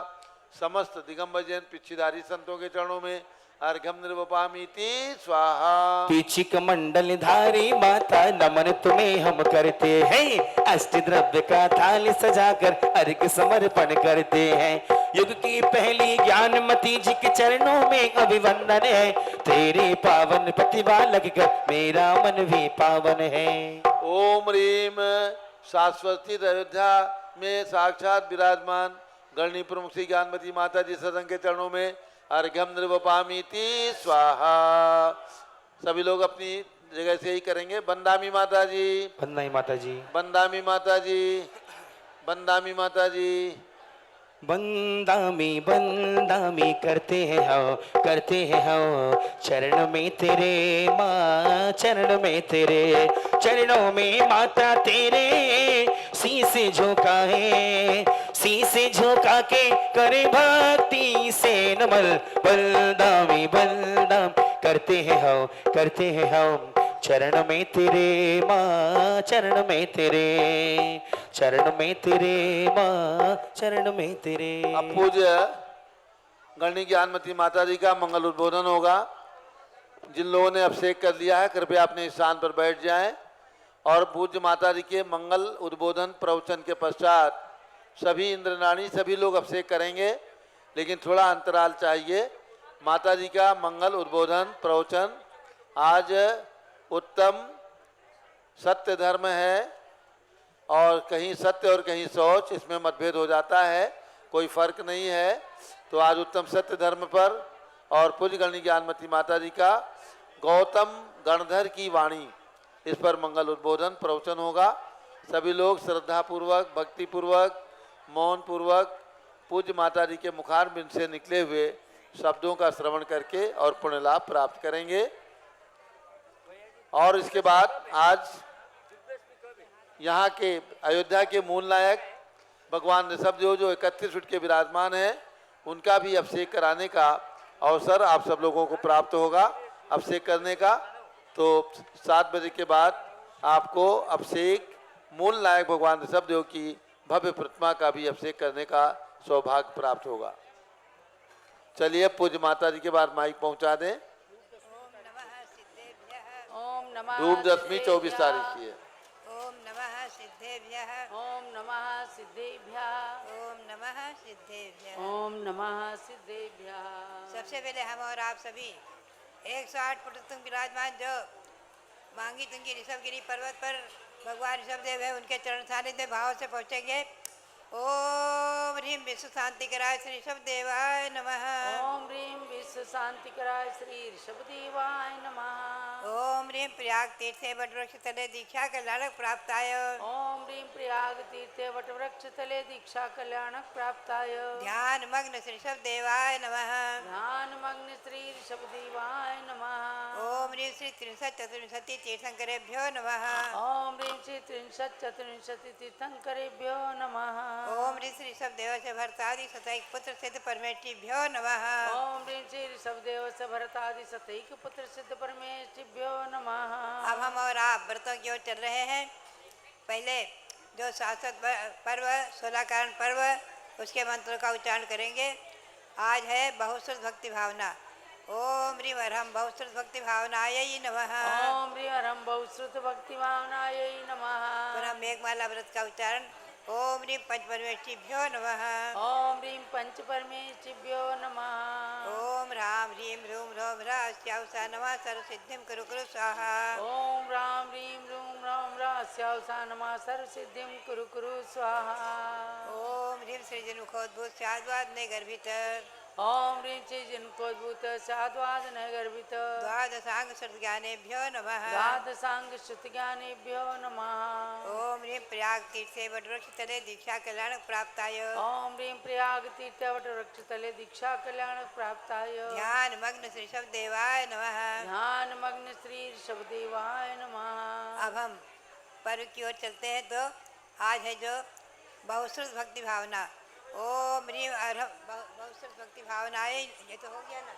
समस्त दिगंबर जैन पिछीधारी संतों के चरणों में अर्घम निर्वपामीति स्वाहा। पीछिक मंडल धारी माता नमन तुम्हें हम करते हैं अष्ट द्रव्य का थाल सजाकर अर्घ समर्पण करते हैं युग की पहली ज्ञानमती जी के चरणों में अभिवंदन है तेरे पावन प्रतिभा लगकर मेरा मन भी पावन है। ओम ह्रीम शाश्वती अयोध्या में साक्षात विराजमान गणनीय प्रमुख श्री ज्ञानमती माता जी सदन के चरणों में अर्घम निर्वपामीति स्वाहा। सभी लोग अपनी जगह से ही करेंगे। बंदामी माता जी बंदाई माता जी बंदामी माता जी बंदामी माता जी बंदामी बंदामी करते हैं हो चरण में तेरे माँ चरण में तेरे चरणों में माता तेरे शीश झुका है शीश झुका के करे भक्ति से नमल बंदामी बंदाम करते हैं हो चरण में तेरे माँ चरण में तेरे माँ चरण में तेरे। अब पूज्य गणनीय ज्ञानमती माता जी का मंगल उद्बोधन होगा। जिन लोगों ने अभिषेक कर लिया है कृपया अपने स्थान पर बैठ जाएं और पूज्य माता जी के मंगल उद्बोधन प्रवचन के पश्चात सभी इंद्रनाणी सभी लोग अभिषेक करेंगे लेकिन थोड़ा अंतराल चाहिए। माता जी का मंगल उद्बोधन प्रवचन आज उत्तम सत्य धर्म है और कहीं सत्य और कहीं शौच, इसमें मतभेद हो जाता है, कोई फर्क नहीं है। तो आज उत्तम सत्य धर्म पर और पूज्य गणनी ज्ञानमती माता जी का गौतम गणधर की वाणी, इस पर मंगल उद्बोधन प्रवचन होगा। सभी लोग श्रद्धापूर्वक, भक्तिपूर्वक, मौन पूर्वक पूज्य माता जी के मुखारबिंद से निकले हुए शब्दों का श्रवण करके और पुण्य लाभ प्राप्त करेंगे। और इसके बाद आज यहाँ के अयोध्या के मूल नायक भगवान ऋषभदेव जो 31 फीट के विराजमान हैं, उनका भी अभिषेक कराने का अवसर आप सब लोगों को प्राप्त होगा अभिषेक करने का। तो 7 बजे के बाद आपको अभिषेक मूल नायक भगवान ऋषभदेव की भव्य प्रतिमा का भी अभिषेक करने का सौभाग्य प्राप्त होगा। चलिए पूज्य माता जी के बाद माइक पहुंचा दें। ओम नमः धूप दशमी 24 सिद्धेभ्यः। तारीख की है। ओम नमः सिद्धेभ्यः। ओम नमः सिद्धेभ्यः। ओम नमः सिद्धेभ्यः। ओम नमः सिद्धेभ्यः। सबसे पहले हम और आप सभी 108 फुट तुंग विराजमान जो मांगी तुंगी ऋषभगिरी पर्वत पर भगवान ऋषभदेव है, उनके चरण सानिध्य में भाव से पहुँचेंगे। ओम ह्रीम विश्व शांति कराय श्री ऋषभदेवाय नमः। ओम ह्रीम विश्व शांति कराय श्री ऋषभदेवाय नमः। ओम ह्रीम प्रयाग तीर्थे वटवृक्ष तले दीक्षा कल्याणक प्राप्ताय। ओम ह्रीम प्रयाग तीर्थे वटवृक्ष तले दीक्षा कल्याणक प्राप्ताय। ध्यान मग्न श्री ऋषभदेवाय नमः। ध्यान मग्न श्री ऋषभदेवाय नमः। ओम ह्रीम श्री त्रिंशत् चतुर्विंशति तीर्थंकरेभ्यो नमः। ओम ह्रीम श्री त्रिंशत् चतुर्विंशति तीर्थंकरेभ्यो नमः। ओम ऋषि ऋषभदेव से भरतादि सतैक पुत्र सिद्ध परमेष्टिभ्यो नमः। ओम ह्रीं श्री ऋषभदेव से भरतादि सतैक पुत्र सिद्ध परमेष्टिभ्यो नमः। अब हम और आप व्रतों की ओर चल रहे हैं। पहले जो शाश्वत पर्व 16 कारण पर्व, उसके मंत्रों का उच्चारण करेंगे। आज है बहुश्रुत भक्ति भावना। ओम ह्रीं अरहम बहुश्रुत भक्ति भावनायै नमः। ओम ह्रीं अरहम बहुश्रुत भक्ति भावनायै नमः। पुनः मेघमाला व्रत का उच्चारण। ओम ह्रीं पंच परमेष्टिभ्यो नमः। ओम ह्रीं पंच परमेष्टिभ्यो नमः। ओम राम ह्रीं रूम रोम ह्रास्यावसा नमः सर्वसिद्धिं कुरु कुरु स्वाहा। ओम राम ह्रीं रूम राम रास्यावसा नमः सर्वसिद्धिं कुरु कुरु स्वाहा। ओम ह्रीं सृजनमुखोद्भूत स्याद्वाद ने गर्भित। ओम ह्रीं श्री जिनकोद्भूत साद्वाद न गर्भित। द्वादशांग श्रुत ज्ञानेभ्यो नमः। द्वादशांग श्रुत ज्ञानेभ्यो नमः। ओम ह्रीं प्रयाग तीर्थे वटवृक्ष तले दीक्षा कल्याण प्राप्ताय। ओम ह्रीं प्रयाग तीर्थ वटवृक्ष तले दीक्षा कल्याण प्राप्ताय। ध्यान मग्न श्री ऋषभदेवाय नमः। ध्यान मग्न श्री ऋषभदेवाय नमः। अब हम पर्व की ओर चलते हैं। तो आज है जो बहुश्रुत भक्ति भावना। ओम ह्रीं अरहम बहुश्रुत भक्ति भावनाएं, ये तो हो गया ना।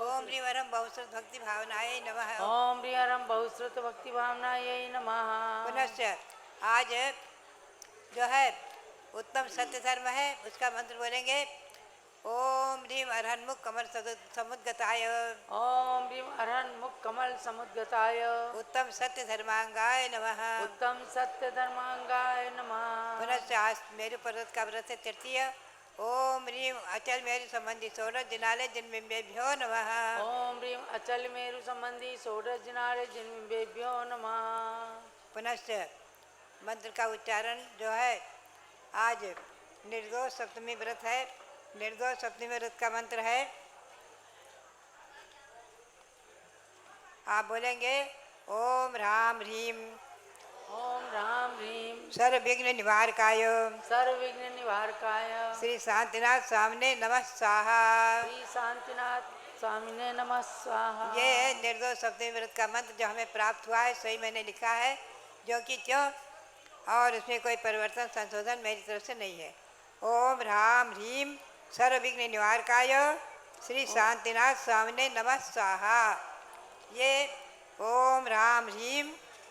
ओम ह्रीं अरहम बहुश्रुत भक्ति भावनाएं नमः। ओम ह्रीं अरहम बहुश्रुत भक्ति भावनायै नमः। पुनश्च आज जो है उत्तम सत्य धर्म है, उसका मंत्र बोलेंगे। ओम ह्रीं अरहन्मुख कमल समुद्गताय। ओम ह्रीं अरहन्मुख कमल समुद्गताय। उत्तम सत्य धर्मांगाय नमः। उत्तम सत्य धर्मांगाय नमः। पुनश्च आज मेरु पर्वत का व्रत है तृतीय। ओम ह्रीं अचल मेरु संबंधी 16 जिनालय जिनबिंबेभ्यो नमः। ओम ह्रीं अचल मेरु संबंधी 16 जिनालय जिनबिंबेभ्यो नमः। पुनश्च मंत्र का उच्चारण जो है, आज निर्दोष सप्तमी व्रत है। निर्दोष सप्तमी व्रत का मंत्र है, आप बोलेंगे ओम राम ह्रीं ओम राम ह्रीं सर्व विघ्न निवारकाय सर्व विघ्न निवारकाय श्री शांतिनाथ स्वामिने नमः स्वाहा। श्री शांतिनाथ स्वामिने नमः स्वाहा। ये है निर्दोष सप्तमी व्रत का मंत्र जो हमें प्राप्त हुआ है, सही मैंने लिखा है, जो कि क्यों, और उसमें कोई परिवर्तन संशोधन मेरी तरफ से नहीं है। ओम राम ह्रीं सर्व विघ्न निवारकाय श्री शांतिनाथ स्वामिने नमः स्वाहा। ये ओम राम ह्रीं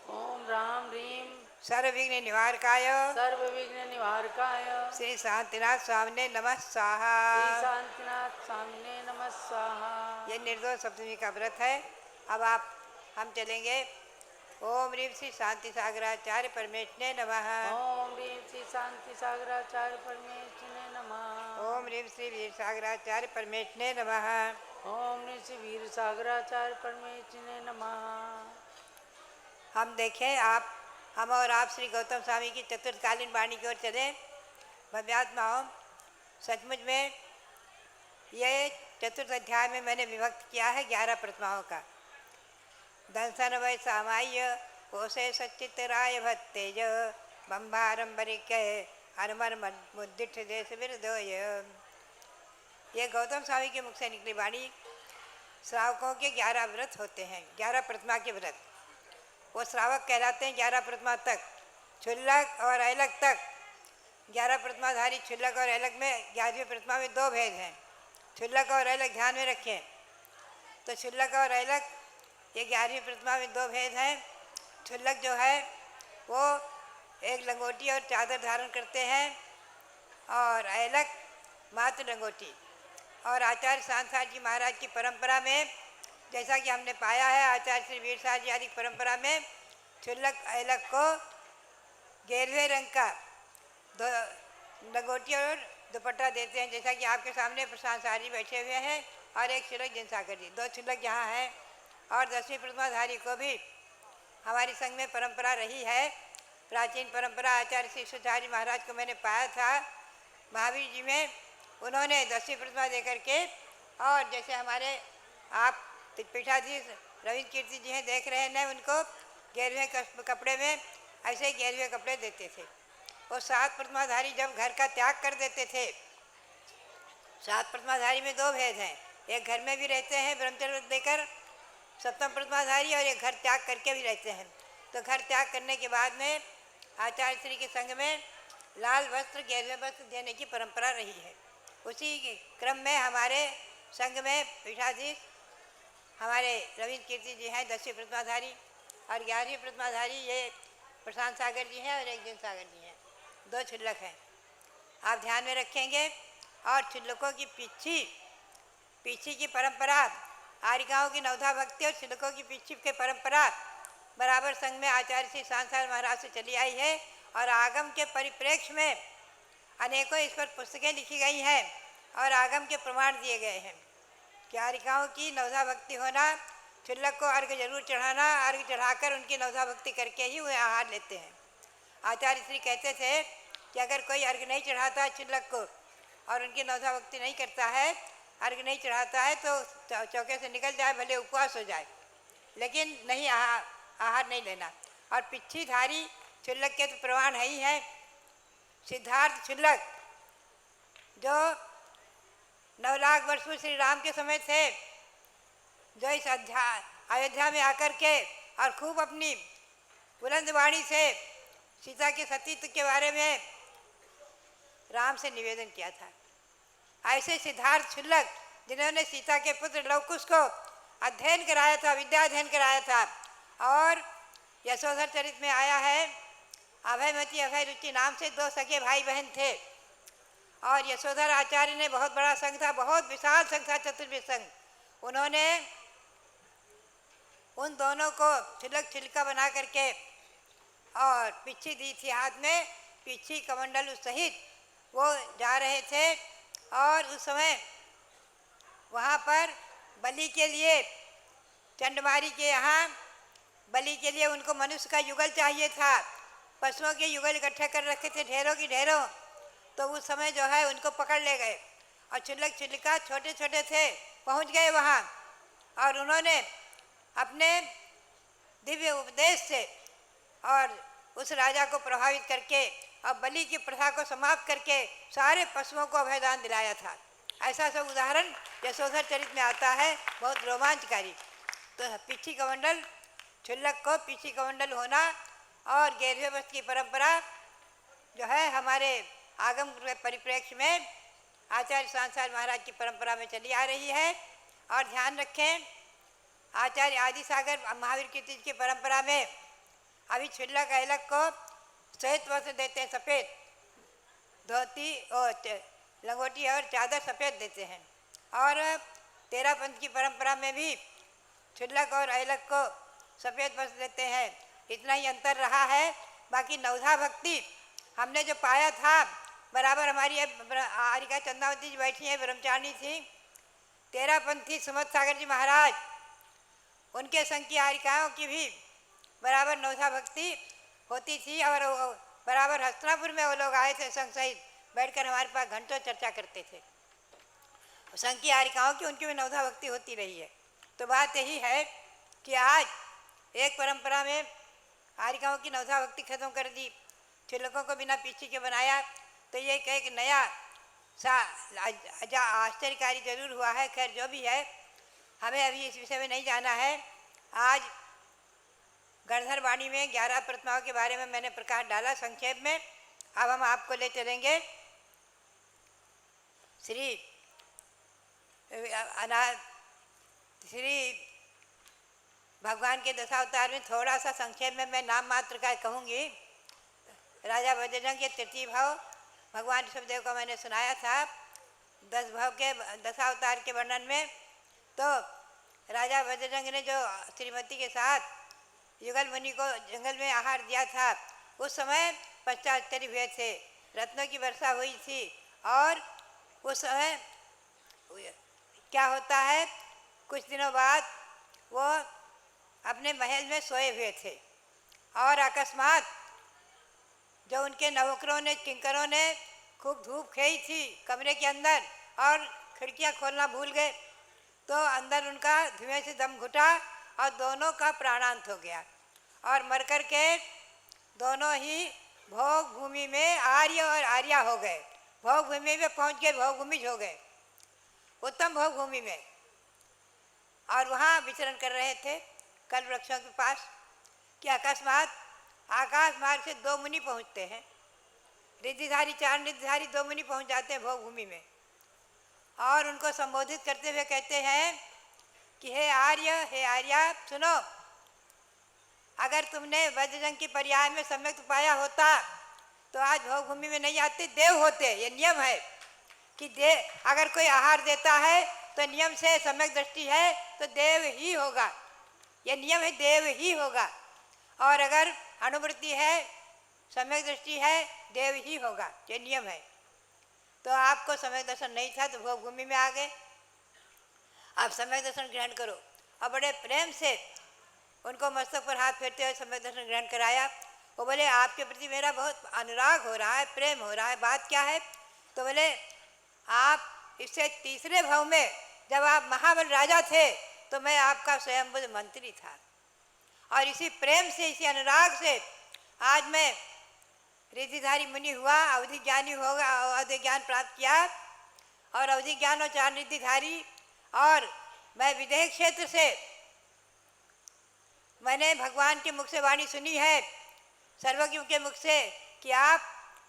ओम राम ह्रीं सर्व विघ्न निवारकाय सर्व विघ्न निवारकाय श्री शांतिनाथ स्वामिने नमः स्वाहा। श्री शांतिनाथ स्वामिने नमः स्वाहा। ये निर्दोष सप्तमी का व्रत है। अब हम चलेंगे। ओम ह्रीं श्री शांति सागराचार्य परमेष्ठिने नमः। ओम ह्रीं श्री शांति सागराचार्य परमेष्ठिने नमः। ओम ह्रीं श्री वीर सागराचार्य परमेष्ठिने नमः। ओम ह्रीं श्री वीर सागराचार्य परमेष्ठिने नमः। हम देखें हम और आप श्री गौतम स्वामी की चतुर्थकालीन वाणी की ओर चले। भव्यात्माओं, सचमुच में ये चतुर्थ अध्याय में मैंने विभक्त किया है 11 प्रतिमाओं का। दंसन वै सामाय कोशे सच्चित राय भत्तेज बम्बारंबरिक हरमर मुद्दिठ देश विरदोय। ये गौतम स्वामी के मुख से निकली वाणी। श्रावकों के 11 व्रत होते हैं, 11 प्रतिमा के व्रत। वो श्रावक कहलाते हैं 11 प्रतिमा तक, क्षुल्लक और ऐलक तक। 11 प्रतिमाधारी क्षुल्लक और ऐलक में 11वीं प्रतिमा में 2 भेद हैं। क्षुल्लक और ऐलक ध्यान में रखें। तो क्षुल्लक और ऐलक ये 11वीं प्रतिमा में 2 भेद हैं। क्षुल्लक जो है वो एक लंगोटी और चादर धारण करते हैं, और ऐलक मात्र लंगोटी। और आचार्य सांसार जी महाराज की परंपरा में, जैसा कि हमने पाया है, आचार्य श्री वीर साहब जी आदि परंपरा में क्षुल्लक ऐलक को 11वें रंग का लंगोटी और दुपट्टा देते हैं। जैसा कि आपके सामने प्रशांत सारी बैठे हुए हैं और एक क्षुल्लक जिनसागर जी, 2 क्षुल्लक यहाँ हैं। और 10वीं प्रतिमाधारी को भी हमारी संघ में परंपरा रही है, प्राचीन परंपरा। आचार्य श्री सुचारी महाराज को मैंने पाया था महावीर जी में, उन्होंने 10वीं प्रतिमा दे करके, और जैसे हमारे आप पीठाधीश रविंद्र कीर्ति जी हैं, देख रहे हैं उनको 11वें कपड़े में ऐसे 11वें कपड़े देते थे। वो 7 प्रतिमाधारी जब घर का त्याग कर देते थे, 7 प्रतिमाधारी में 2 भेद हैं, एक घर में भी रहते हैं ब्रह्मचर्य देकर 7वें प्रतिमाधारी, और एक घर त्याग करके भी रहते हैं। तो घर त्याग करने के बाद में आचार्य श्री के संग में लाल वस्त्र 11वें वस्त्र देने की परंपरा रही है। उसी के क्रम में हमारे संघ में पीठाधीश हमारे रविंद्र कीर्ति जी हैं 10वीं प्रतिमाधारी, और 11वीं प्रतिमाधारी ये प्रशांत सागर जी हैं और एक दिन सागर जी हैं। 2 क्षुल्लक हैं, आप ध्यान में रखेंगे। और क्षुल्लकों की पीछी की परंपरा, आरिकाओं की नवधा भक्ति और क्षुल्लकों की पीछी की परंपरा बराबर संघ में आचार्य श्री सांसार महाराज से चली आई है। और आगम के परिप्रेक्ष्य में अनेकों इस पर पुस्तकें लिखी गई हैं और आगम के प्रमाण दिए गए हैं कि आरिकाओं की नवधा भक्ति होना, क्षुल्लक को अर्घ जरूर चढ़ाना, अर्घ चढ़ाकर उनकी नवधा भक्ति करके ही वे आहार लेते हैं। आचार्य श्री कहते थे कि अगर कोई अर्घ नहीं चढ़ाता है क्षुल्लक को और उनकी नवधा भक्ति नहीं करता है, अर्घ नहीं चढ़ाता है, तो चौके से निकल जाए, भले उपवास हो जाए, लेकिन नहीं आहार नहीं लेना। और पिच्छीधारी क्षुल्लक के तो प्रमाण है ही है। सिद्धार्थ क्षुल्लक जो 9 लाख वर्षों श्री राम के समय थे, जो इस अयोध्या में आकर के और खूब अपनी बुलंद वाणी से सीता के सतीत्व के बारे में राम से निवेदन किया था। ऐसे सिद्धार्थ क्षुल्लक जिन्होंने सीता के पुत्र लवकुश को अध्ययन कराया था, विद्या अध्ययन कराया था। और यशोधर चरित में आया है, अभयमती अभय रुचि नाम से 2 सगे भाई बहन थे। और यशोधर आचार्य ने, बहुत बड़ा संघ था, बहुत विशाल संघ था, चतुर्वेद संघ। उन्होंने उन दोनों को छिलका बना करके और पिच्छी दी थी हाथ में, पिच्छी कमंडल सहित वो जा रहे थे। और उस समय वहाँ पर बलि के लिए, चंडमारी के यहाँ बलि के लिए उनको मनुष्य का युगल चाहिए था। पशुओं के युगल इकट्ठे कर रखे थे, ढेरों की ढेरों। तो उस समय जो है उनको पकड़ ले गए, और क्षुल्लक छिलिका छोटे छोटे थे, पहुँच गए वहाँ। और उन्होंने अपने दिव्य उपदेश से और उस राजा को प्रभावित करके और बलि की प्रथा को समाप्त करके सारे पशुओं को अभयदान दिलाया था। ऐसा सब उदाहरण यशोधर चरित में आता है, बहुत रोमांचकारी। तो पिछी कमंडल, क्षुल्लक को पिछी कमंडल होना और 11वें वर्ष की परंपरा जो है हमारे आगम परिप्रेक्ष्य में आचार्य सांसार महाराज की परंपरा में चली आ रही है। और ध्यान रखें, आचार्य आदि सागर महावीर कीर्ति की परंपरा में अभी क्षुल्लक ऐलक को श्वेत वस्त्र देते हैं, सफ़ेद धोती और लंगोटी और चादर सफ़ेद देते हैं। और 13 पंथ की परंपरा में भी क्षुल्लक और ऐलक को सफ़ेद वस्त्र देते हैं। इतना ही अंतर रहा है। बाकी नवधा भक्ति हमने जो पाया था, बराबर हमारी आरिका चंदावती जी बैठी हैं, ब्रह्मचारिणी थी। 13 पंथी सुमत सागर जी महाराज, उनके संघ की आरिकाओं की भी बराबर नौसा भक्ति होती थी। और बराबर हस्तिनापुर में वो लोग आए थे संघ सहित, बैठकर हमारे पास घंटों चर्चा करते थे संघ की आरिकाओं की, उनकी भी नवधा भक्ति होती रही है। तो बात यही है कि आज एक परंपरा में आरिकाओं की नवधा भक्ति खत्म कर दी, छिलकों को बिना पीछे के बनाया, तो ये एक नया सा आश्चर्यकारी जरूर हुआ है। खैर जो भी है, हमें अभी इस विषय में नहीं जाना है। आज गणधर वाणी में 11 प्रतिमाओं के बारे में मैंने प्रकाश डाला संक्षेप में। अब हम आपको ले चलेंगे श्री भगवान के दशावतार में। थोड़ा सा संक्षेप में मैं नाम मात्र का कहूँगी। राजा वज्रजंग के तृतीय भाव भगवान ऋषभदेव का मैंने सुनाया था 10 भाव के दशावतार के वर्णन में। तो राजा वज्रजंग ने जो श्रीमती के साथ युगल मुनि को जंगल में आहार दिया था, उस समय 50 आश्चर्य हुए थे, रत्नों की वर्षा हुई थी। और उस समय क्या होता है, कुछ दिनों बाद वो अपने महल में सोए हुए थे और अकस्मात जो उनके नौकरों ने, किंकरों ने खूब धूप खेई थी कमरे के अंदर और खिड़कियां खोलना भूल गए, तो अंदर उनका धुएं से दम घुटा और दोनों का प्राणांत हो गया और मरकर के दोनों ही भोग भूमि में आर्य और आर्या हो गए। भोग भूमि में पहुंच गए, भोग भूमि हो गए, उत्तम भोग भूमि में, और वहाँ विचरण कर रहे थे कल वृक्षों के पास कि अकस्मात आकाश मार्ग से 2 मुनि पहुँचते हैं, रिद्धिधारी 4 रिद्धिधारी 2 मुनि पहुँच जाते हैं भोग भूमि में और उनको संबोधित करते हुए कहते हैं कि हे आर्य, हे आर्या, सुनो, अगर तुमने वज्रजंग की पर्याय में सम्यक पाया होता तो आज भोग भूमि में नहीं आते, देव होते। ये नियम है कि अगर कोई आहार देता है तो नियम से सम्यक दृष्टि है तो देव ही होगा, ये नियम है, देव ही होगा। और अगर अनुवृत्ति है, सम्यक दृष्टि है, देव ही होगा, ये नियम है। तो आपको सम्यक दर्शन नहीं था तो भोग भूमि में आ गए, आप सम्यक दर्शन ग्रहण करो। और बड़े प्रेम से उनको मस्तक पर हाथ फेरते हुए सम्यक दर्शन ग्रहण कराया। वो बोले आपके प्रति मेरा बहुत अनुराग हो रहा है, प्रेम हो रहा है, बात क्या है? तो बोले आप इससे तीसरे भाव में जब आप महाबल राजा थे तो मैं आपका स्वयंभुव मंत्री था, और इसी प्रेम से, इसी अनुराग से आज मैं रिद्धिधारी मुनि हुआ, अवधि ज्ञानी होगा, अवधि ज्ञान प्राप्त किया और अवधि ज्ञान और 4 रिद्धिधारी। और मैं विदेह क्षेत्र से मैंने भगवान के मुख से वाणी सुनी है, सर्वज्ञ के मुख से, कि आप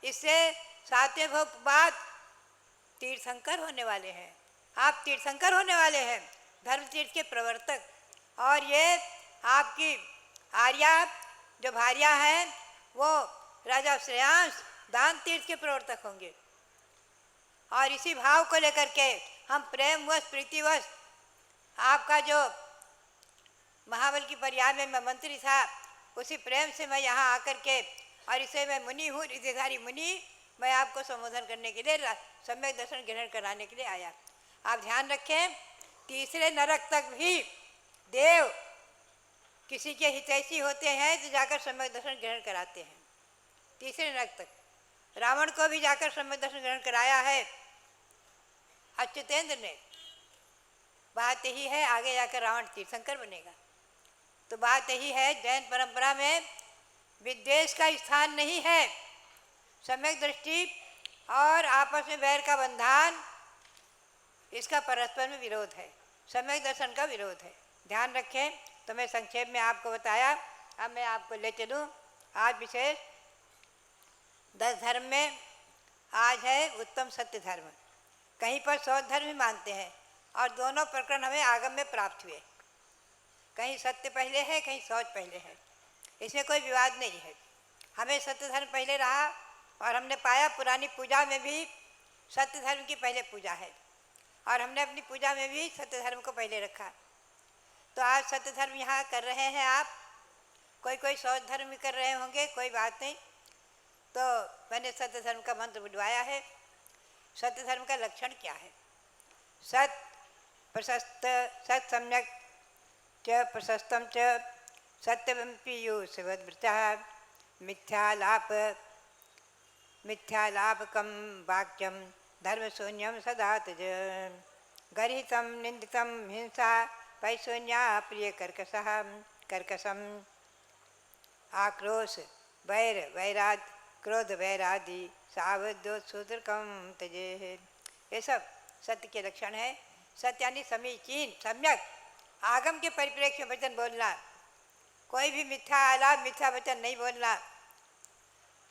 इससे 7वें भव बाद तीर्थंकर होने वाले हैं, आप तीर्थंकर होने वाले हैं, धर्म तीर्थ के प्रवर्तक। और ये आपकी आर्या जो भार्या हैं वो राजा श्रेयांश दान तीर्थ के प्रवर्तक होंगे। और इसी भाव को लेकर के हम प्रेमवश, प्रीतिवश, आपका जो महाबल की पर्याय में मैं मंत्री था, उसी प्रेम से मैं यहाँ आकर के, और इसे मैं मुनि हूँ, रिद्धिधारी मुनि, मैं आपको संबोधन करने के लिए, सम्यक दर्शन ग्रहण कराने के लिए आया। आप ध्यान रखें, तीसरे नरक तक भी देव किसी के हितैषी होते हैं तो जाकर सम्यक दर्शन ग्रहण कराते हैं। तीसरे नरक तक रावण को भी जाकर सम्यक दर्शन ग्रहण कराया है अच्युतेंद्र ने। बात यही है, आगे जाकर रावण तीर्थंकर बनेगा। तो बात यही है, जैन परंपरा में विद्वेष का स्थान नहीं है, सम्यक दृष्टि और आपस में वैर का बंधन, इसका परस्पर में विरोध है, सम्यक दर्शन का विरोध है। ध्यान रखें। तो मैं संक्षेप में आपको बताया, अब मैं आपको ले चलूँ आज विशेष 10 धर्म में। आज है उत्तम सत्य धर्म, कहीं पर शौच धर्म ही मानते हैं, और दोनों प्रकरण हमें आगम में प्राप्त हुए, कहीं सत्य पहले है, कहीं शौच पहले है, इसमें कोई विवाद नहीं है। हमें सत्य धर्म पहले रहा और हमने पाया पुरानी पूजा में भी सत्य धर्म की पहले पूजा है, और हमने अपनी पूजा में भी सत्य धर्म को पहले रखा। तो आज सत्य धर्म यहाँ कर रहे हैं आप, कोई शौच धर्म भी कर रहे होंगे, कोई बात नहीं। तो मैंने सत्य धर्म का मंत्र बुलवाया है। सत्य धर्म का लक्षण क्या है? सत प्रशस्त, सत सम्यक च प्रशस्तम च सत्यवं पीयूषवद्वृतः मिथ्यालापकं वाक्यं धर्मशून्यं सदा त्यज गर्हितं निन्दितं हिंसा पैशून्या कर्कशम् आक्रोश वैर वैराग क्रोध वैरादि सावधोत्सूत्रकम तजे। ये सब सत्य के लक्षण है। सत्य यानी समीचीन सम्यक आगम के परिप्रेक्ष्य में वचन बोलना, कोई भी मिथ्या आलाप मिथ्या वचन नहीं बोलना,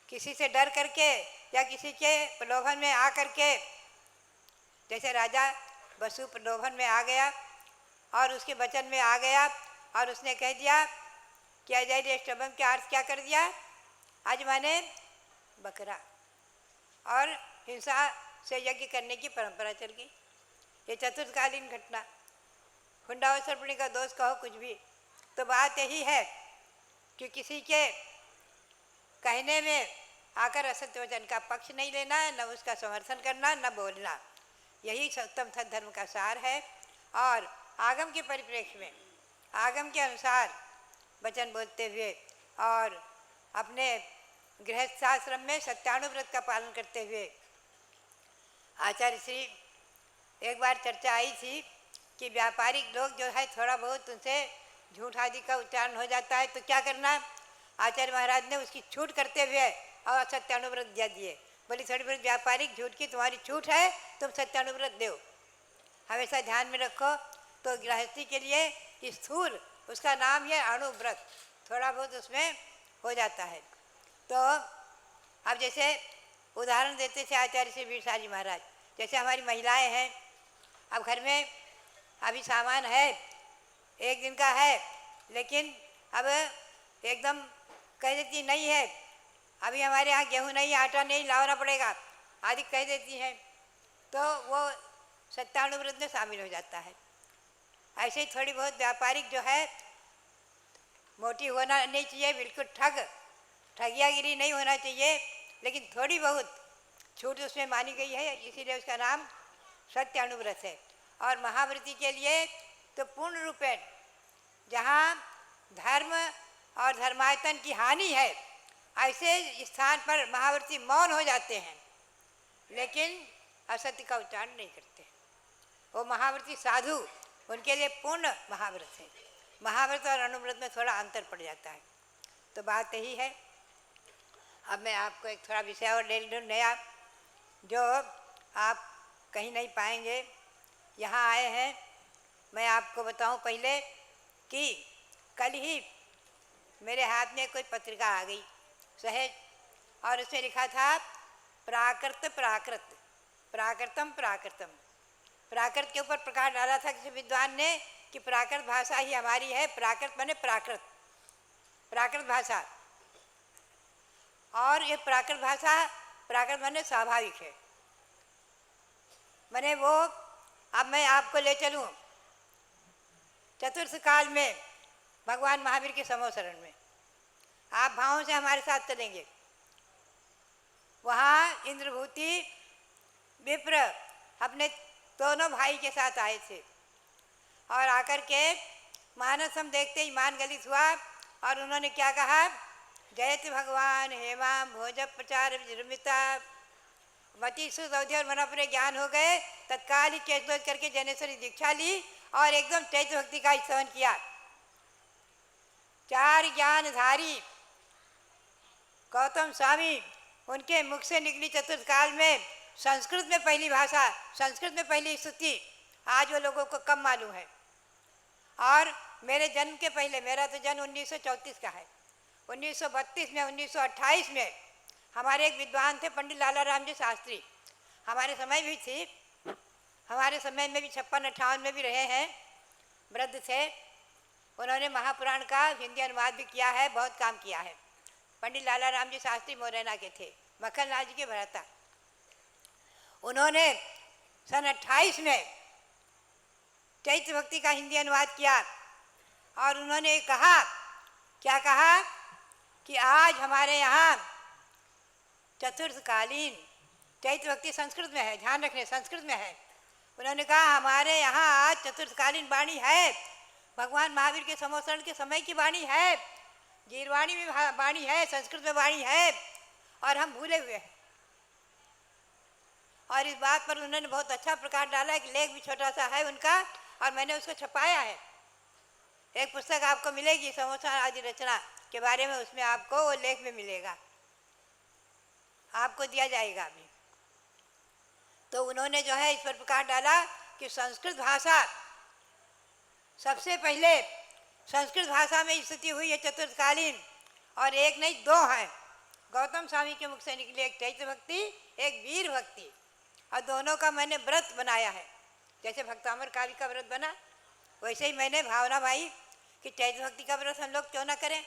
किसी से डर करके या किसी के प्रलोभन में आ करके, जैसे राजा वसु प्रलोभन में आ गया और उसके वचन में आ गया और उसने कह दिया कि अजय अष्टभंग के अर्थ क्या कर दिया, आज माने बकरा, और हिंसा से यज्ञ करने की परंपरा चल गई। ये चतुर्थकालीन घटना, हुंडावसर्पणी का दोष कहो कुछ भी, तो बात यही है कि किसी के कहने में आकर असत्य वचन का पक्ष नहीं लेना, न उसका समर्थन करना, न बोलना। यही उत्तम धर्म का सार है। और आगम के परिप्रेक्ष्य में आगम के अनुसार वचन बोलते हुए और अपने गृहस्थाश्रम में सत्यानुव्रत का पालन करते हुए, आचार्य श्री एक बार चर्चा आई थी कि व्यापारिक लोग जो है थोड़ा बहुत उनसे झूठ आदि का उच्चारण हो जाता है तो क्या करना। आचार्य महाराज ने उसकी छूट करते हुए और सत्यानुव्रत दिया दिए। बोली थोड़ी बहुत व्यापारिक झूठ की तुम्हारी छूट है, तुम सत्यानुव्रत दो, हमेशा ध्यान में रखो। तो गृहस्थी के लिए स्थूल उसका नाम है अणुव्रत, थोड़ा बहुत उसमें हो जाता है। तो अब जैसे उदाहरण देते थे आचार्य श्री वीरसार जी महाराज, जैसे हमारी महिलाएं हैं, अब घर में अभी सामान है, एक दिन का है, लेकिन अब एकदम कह देती नहीं है, अभी हमारे यहाँ गेहूँ नहीं, आटा नहीं, लाना पड़ेगा आदि कह देती हैं, तो वो सत्यानुव्रत में शामिल हो जाता है। ऐसे ही थोड़ी बहुत व्यापारिक जो है मोटी होना नहीं चाहिए, बिल्कुल ठगियागिरी नहीं होना चाहिए, लेकिन थोड़ी बहुत छूट उसमें मानी गई है, इसीलिए उसका नाम सत्यानुव्रत है। और महाव्रती के लिए तो पूर्ण रूपेण जहाँ धर्म और धर्मायतन की हानि है, ऐसे स्थान पर महाव्रती मौन हो जाते हैं, लेकिन असत्य का उच्चारण नहीं करते। वो महाव्रती साधु, उनके लिए पूर्ण महाव्रत है। महाव्रत और अनुव्रत में थोड़ा अंतर पड़ जाता है। तो बात यही है। अब मैं आपको एक थोड़ा विषय और ले लूँ नया, जो आप कहीं नहीं पाएंगे। यहाँ आए हैं, मैं आपको बताऊं पहले कि कल ही मेरे हाथ में कोई पत्रिका आ गई सहज, और उसमें लिखा था प्राकृत प्राकृत प्राकृतम प्राकृतम। प्राकृत के ऊपर प्रकाश डाला था किसी विद्वान ने कि प्राकृत भाषा ही हमारी है। प्राकृत माने प्राकृत, प्राकृत भाषा, और ये प्राकृत भाषा, प्राकृत माने स्वाभाविक है। माने वो, अब मैं आपको ले चलूँ चतुर्थ काल में भगवान महावीर के समोसरण में, आप भावों से हमारे साथ चलेंगे। वहाँ इंद्रभूति विप्र अपने दोनों भाई के साथ आए थे, और आकर के मानस हम देखते ही मान गलित हुआ, और उन्होंने क्या कहा, जयति भगवान हेमा भोज प्रचार विजृंभिता। मति सुदौधि और मनोपरे ज्ञान हो गए, तत्काल ही चैतोज करके जनेश्वरी दीक्षा ली और एकदम चैत्य भक्ति का सेवन किया। चार ज्ञानधारी गौतम स्वामी, उनके मुख से निकली चतुर्थ काल में संस्कृत में पहली भाषा, संस्कृत में पहली स्तुति, आज वो लोगों को कम मालूम है। और मेरे जन्म के पहले, मेरा तो जन्म 1934 का है, 1932 में 1928 में हमारे एक विद्वान थे पंडित लाला राम जी शास्त्री, हमारे समय भी थी, हमारे समय में भी 56-58 में भी रहे हैं, वृद्ध थे। उन्होंने महापुराण का हिंदी अनुवाद भी किया है, बहुत काम किया है। पंडित लाला राम जी शास्त्री मोरैना के थे, मक्खन लाल जी के भ्राता। उन्होंने सन 28 में चैत्य भक्ति का हिंदी अनुवाद किया, और उन्होंने कहा, क्या कहा कि आज हमारे यहाँ चतुर्थकालीन चैत्य भक्ति संस्कृत में है, ध्यान रखने संस्कृत में है। उन्होंने कहा हमारे यहाँ आज चतुर्थकालीन वाणी है, भगवान महावीर के समोसरण के समय की वाणी है, गीरवाणी में वाणी है, संस्कृत में वाणी है, और हम भूले हुए हैं। और इस बात पर उन्होंने बहुत अच्छा प्रकाश डाला, एक लेख भी छोटा सा है उनका, और मैंने उसको छपाया है। एक पुस्तक आपको मिलेगी समोसरण आदि रचना के बारे में, उसमें आपको वो लेख में मिलेगा, आपको दिया जाएगा अभी। तो उन्होंने जो है इस पर प्रकाश डाला कि संस्कृत भाषा सबसे पहले, संस्कृत भाषा में स्थिति हुई है चतुर्थकालीन, और एक नहीं दो हैं। गौतम स्वामी के मुख से निकली एक चैत्य भक्ति, एक वीर भक्ति, और दोनों का मैंने व्रत बनाया है। जैसे भक्तामर काली का व्रत बना, वैसे ही मैंने भावना भाई कि चैत्य भक्ति का व्रत हम लोग क्यों ना करें।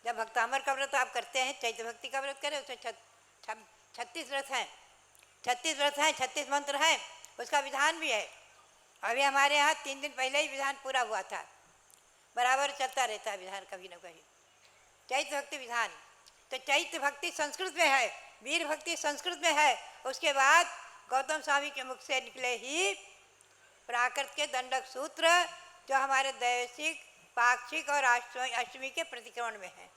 जब भक्तामर का व्रत आप करते हैं, चैत्य भक्ति का व्रत करें। उसमें 36 व्रत हैं, 36 व्रत हैं, 36 मंत्र हैं, उसका विधान भी है। अभी हमारे यहाँ 3 दिन पहले ही विधान पूरा हुआ था, बराबर चलता रहता है विधान कभी न कभी, चैत्य भक्ति विधान। तो चैत्य भक्ति संस्कृत में है, वीर भक्ति संस्कृत में है। उसके बाद गौतम स्वामी के मुख से निकले ही प्राकृत के दंडक सूत्र, जो हमारे दैशिक, पाक्षिक और अष्टमी के प्रतिक्रमण में है,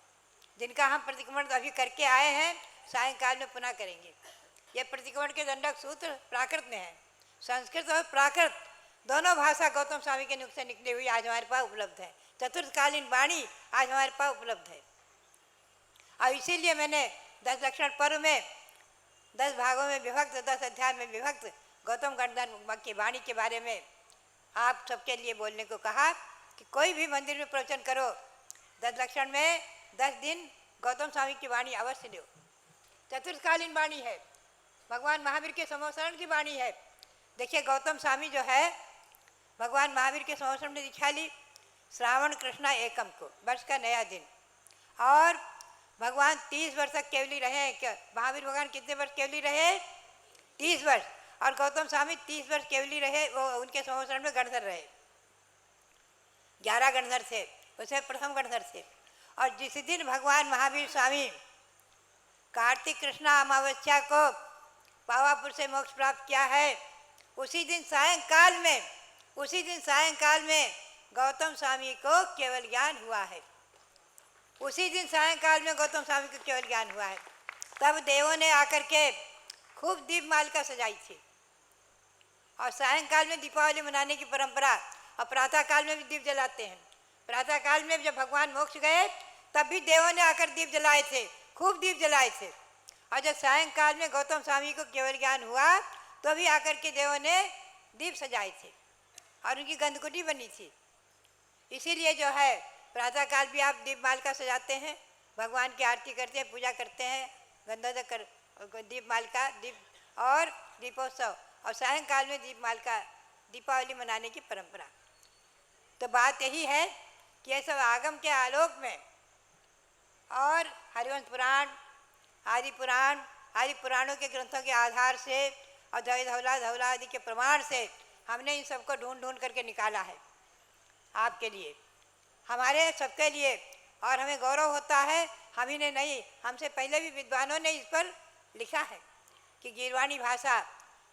जिनका हम प्रतिक्रमण अभी करके आए हैं, सायंकाल में पुनः करेंगे। ये प्रतिक्रमण के दंडक सूत्र प्राकृत में है। संस्कृत और प्राकृत दोनों भाषा गौतम स्वामी के मुख से निकली हुई आज हमारे पास उपलब्ध है। चतुर्थकालीन वाणी आज हमारे पास उपलब्ध है। और इसीलिए मैंने 10 लक्षण पर्व में 10 भागों में विभक्त, 10 अध्याय में विभक्त गौतम गणधर की वाणी के बारे में आप सबके लिए बोलने को कहा कि कोई भी मंदिर में प्रवचन करो, 10 लक्षण में 10 दिन गौतम स्वामी की वाणी अवश्य दो। चतुर्थकालीन वाणी है, भगवान महावीर के समोसरण की वाणी है। देखिए गौतम स्वामी जो है, भगवान महावीर के समोसरण में दीक्षा ली श्रावण कृष्णा एकम को, वर्ष का नया दिन, और भगवान 30 वर्ष तक केवली रहे। क्या महावीर भगवान कितने वर्ष केवली रहे? 30 वर्ष। और गौतम स्वामी 30 वर्ष केवली रहे, वो उनके समोसरण में गणधर रहे। 11 गणधर थे, उसमें प्रथम गणधर थे। और जिस दिन भगवान महावीर स्वामी कार्तिक कृष्णा अमावस्या को पावापुर से मोक्ष प्राप्त किया है, उसी दिन सायंकाल में गौतम स्वामी को केवल ज्ञान हुआ है। उसी दिन सायंकाल में गौतम स्वामी को केवल ज्ञान हुआ है। तब देवों ने आकर के खूब दीपमालिका सजाई थी। और सायंकाल में दीपावली मनाने की परंपरा, और प्रातः काल में भी दीप जलाते हैं। प्रातः काल में जब भगवान मोक्ष गए तब भी देवों ने आकर दीप जलाए थे, खूब दीप जलाए थे। और जब सायंकाल में गौतम स्वामी को केवल ज्ञान हुआ तो भी आकर के देवों ने दीप सजाए थे और उनकी गंधकुटी बनी थी। इसीलिए जो है प्रातःकाल भी आप दीपमालिका सजाते हैं, भगवान की आरती करते हैं, पूजा करते हैं, गंधोदक कर दीपमालिका दीप और दीपोत्सव, और सायंकाल में दीपमालिका दीपावली मनाने की परंपरा। तो बात यही है कि ये सब आगम के आलोक में और हरिवंश पुराण आदि पुराणों के ग्रंथों के आधार से और धवला आदि के प्रमाण से हमने इन सबको ढूंढ करके निकाला है आपके लिए, हमारे सबके लिए। और हमें गौरव होता है, हम ही ने नहीं, हमसे पहले भी विद्वानों ने इस पर लिखा है कि गीरवाणी भाषा,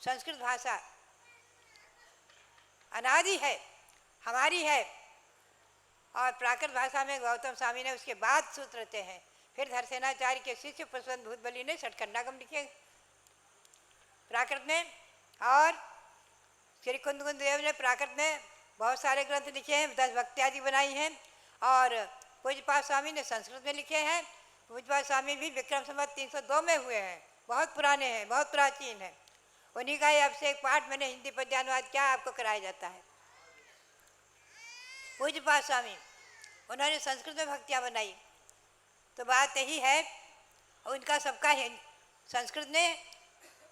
संस्कृत भाषा अनादि है, हमारी है। और प्राकृत भाषा में गौतम स्वामी ने उसके बाद सूत्र रचे हैं। फिर धरसेनाचार्य के शिष्य पुष्पवंत भूतबली ने षटखंडागम लिखे प्राकृत में, और श्री कुंदकुंद देव ने प्राकृत में बहुत सारे ग्रंथ लिखे हैं, 10 भक्ति आदि बनाई हैं। और पूज्यपाद स्वामी ने संस्कृत में लिखे हैं। पूज्यपाद स्वामी भी विक्रम संवत 302 में हुए हैं, बहुत पुराने हैं, बहुत प्राचीन हैं। उन्हीं का ही अब से एक पाठ मैंने हिंदी पद्यानुवाद क्या आपको कराया जाता है। पूज्यपाद स्वामी उन्होंने संस्कृत में भक्तियाँ बनाई। तो बात यही है, उनका सबका संस्कृत में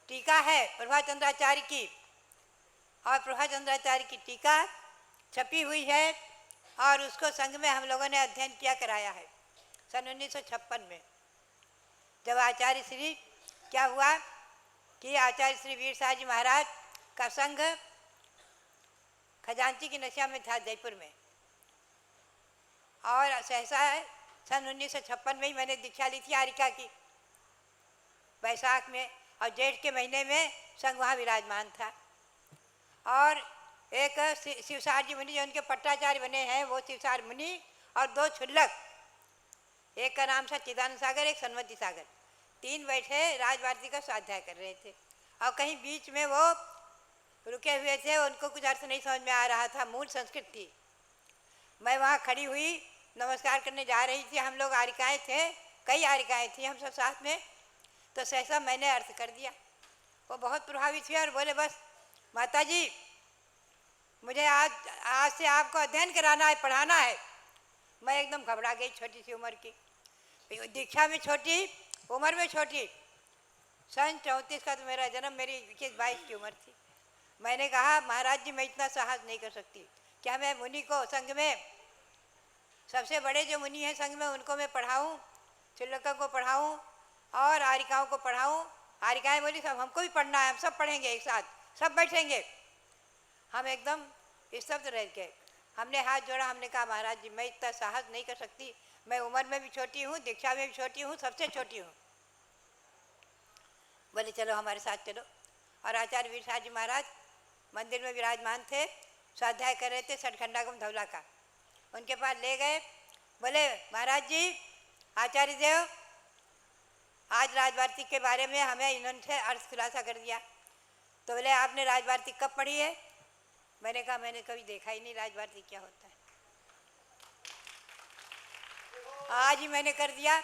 टीका है प्रभाचंद्राचार्य की, और प्रभाचंद्राचार्य की टीका छपी हुई है, और उसको संघ में हम लोगों ने अध्ययन किया कराया है सन 1956 में। जब आचार्य श्री क्या हुआ कि आचार्य श्री वीर साह जी महाराज का संघ खजांची की नशिया में था जयपुर में, और सहसा सन 1956 में ही मैंने दीक्षा ली थी आरिका की, वैशाख में, और जेठ के महीने में संघ वहाँ विराजमान था। और एक शिवसार जी मुनि जो उनके पट्टाचार्य बने हैं वो शिवसार मुनि, और 2 क्षुल्लक, एक का नाम था चिदानंद सागर, एक सन्मति सागर, 3 बैठे राजभारती का स्वाध्याय कर रहे थे। और कहीं बीच में वो रुके हुए थे, उनको कुछ अर्थ नहीं समझ में आ रहा था, मूल संस्कृत थी। मैं वहाँ खड़ी हुई, नमस्कार करने जा रही थी। हम लोग आरिकाएँ थे, कई आरिकाएँ थी, हम सब साथ में। तो सहसा मैंने अर्थ कर दिया। वो बहुत प्रभावित हुए और बोले, बस माता जी मुझे आज से आपको अध्ययन कराना है, पढ़ाना है। मैं एकदम घबरा गई, छोटी सी उम्र की, दीक्षा में छोटी, उम्र में छोटी। सन 34 का तो मेरा जन्म, मेरी 21-22 की उम्र थी। मैंने कहा, महाराज जी मैं इतना साहस नहीं कर सकती, क्या मैं मुनि को संघ में, सबसे बड़े जो मुनि हैं संघ में, उनको मैं पढ़ाऊँ, क्षुल्लकों को पढ़ाऊँ और आरिकाओं को पढ़ाऊँ। आरिकाएँ बोली, सब हमको भी पढ़ना है, हम सब पढ़ेंगे एक साथ, सब बैठेंगे। हम एकदम स्तब्ध रह गए। हमने हाथ जोड़ा, हमने कहा, महाराज जी मैं इतना साहस नहीं कर सकती, मैं उम्र में भी छोटी हूँ, दीक्षा में भी छोटी हूँ, सबसे छोटी हूँ। बोले चलो हमारे साथ चलो। और आचार्य वीर साहब जी महाराज मंदिर में विराजमान थे, स्वाध्याय कर रहे थे सठखंडागम धौला का। उनके पास ले गए, बोले महाराज जी, आचार्य देव आज राजभारती के बारे में हमें इन्होंने अर्थ खुलासा कर दिया। तो बोले आपने राजभारती कब पढ़ी है? मैंने कहा मैंने कभी देखा ही नहीं राजभारती क्या होता है, आज ही मैंने कर दिया।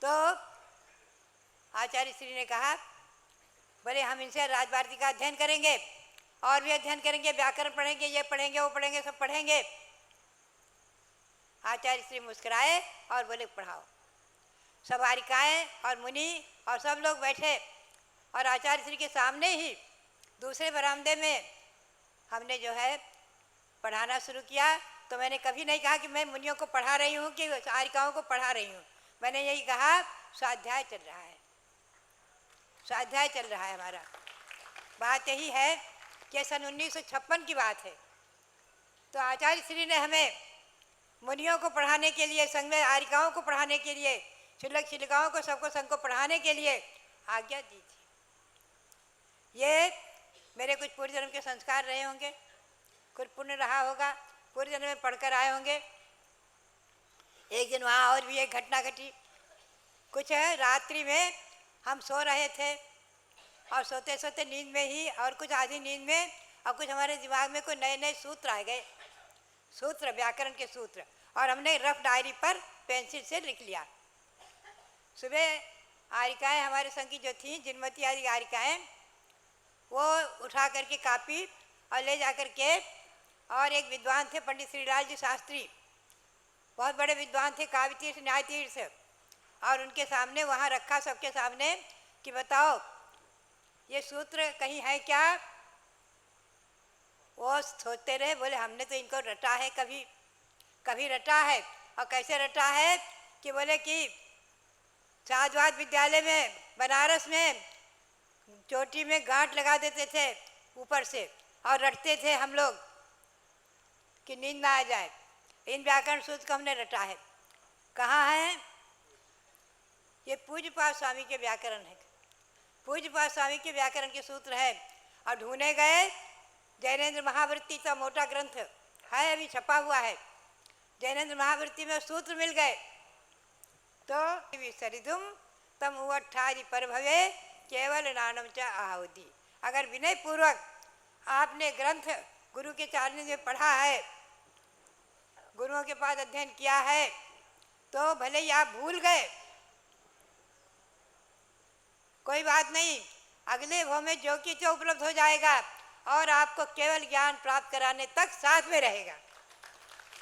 तो आचार्य श्री ने कहा, बोले हम इनसे राजभारती का अध्ययन करेंगे और भी अध्ययन करेंगे, व्याकरण पढ़ेंगे, ये पढ़ेंगे, वो पढ़ेंगे, सब पढ़ेंगे। आचार्य श्री मुस्कुराए और बोले पढ़ाओ। सब आरिकाएँ और मुनि और सब लोग बैठे और आचार्य श्री के सामने ही दूसरे बरामदे में हमने जो है पढ़ाना शुरू किया। तो मैंने कभी नहीं कहा कि मैं मुनियों को पढ़ा रही हूँ कि आरिकाओं को पढ़ा रही हूँ, मैंने यही कहा स्वाध्याय चल रहा है, स्वाध्याय चल रहा है हमारा। बात यही है कि सन 1956 की बात है। तो आचार्य श्री ने हमें मुनियों को पढ़ाने के लिए, संघ में आरिकाओं को पढ़ाने के लिए, क्षुल्लक शिल्लिकाओं को, सबको संघ को पढ़ाने के लिए आज्ञा दी थी। ये मेरे कुछ पूर्व जन्म के संस्कार रहे होंगे, कुछ पुण्य रहा होगा, पूर्व जन्म में पढ़कर आए होंगे। एक दिन वहाँ और भी एक घटना घटी। कुछ रात्रि में हम सो रहे थे और सोते सोते नींद में ही, और कुछ आधी नींद में, और कुछ हमारे दिमाग में कोई नए नए सूत्र आ गए, सूत्र, व्याकरण के सूत्र, और हमने रफ डायरी पर पेंसिल से लिख लिया। सुबह आरिकाएँ हमारे संग की जो थी, जिनमती आदि आरिकाएँ, वो उठा करके कापी और ले जा कर के, और एक विद्वान थे पंडित श्रीलाल जी शास्त्री, बहुत बड़े विद्वान थे, काव्य तीर्थ, न्याय तीर्थ, और उनके सामने वहाँ रखा सबके सामने कि बताओ ये सूत्र कहीं है क्या? वो सोचते रहे, बोले हमने तो इनको रटा है, कभी कभी रटा है। और कैसे रटा है कि बोले कि साधुवाद विद्यालय में बनारस में चोटी में गांठ लगा देते थे ऊपर से, और रटते थे हम लोग कि नींद ना आ जाए। इन व्याकरण सूत्र को हमने रटा है। कहाँ है? ये पूज्यपाद स्वामी के व्याकरण है, पूज्यपाद स्वामी के व्याकरण के सूत्र है। और ढूंढे गए, जैनेन्द्र महावृत्ति का मोटा ग्रंथ है, अभी छपा हुआ है, जैनेन्द्र महावृत्ति में सूत्र मिल गए। तो विसरिदुम तम उवट्ठादि पर भवे केवल नानम च आहुति। अगर विनय पूर्वक आपने ग्रंथ गुरु के चरणों में पढ़ा है, गुरुओं के पास अध्ययन किया है, तो भले ही आप भूल गए, कोई बात नहीं, अगले भाव में जो कि जो उपलब्ध हो जाएगा और आपको केवल ज्ञान प्राप्त कराने तक साथ में रहेगा,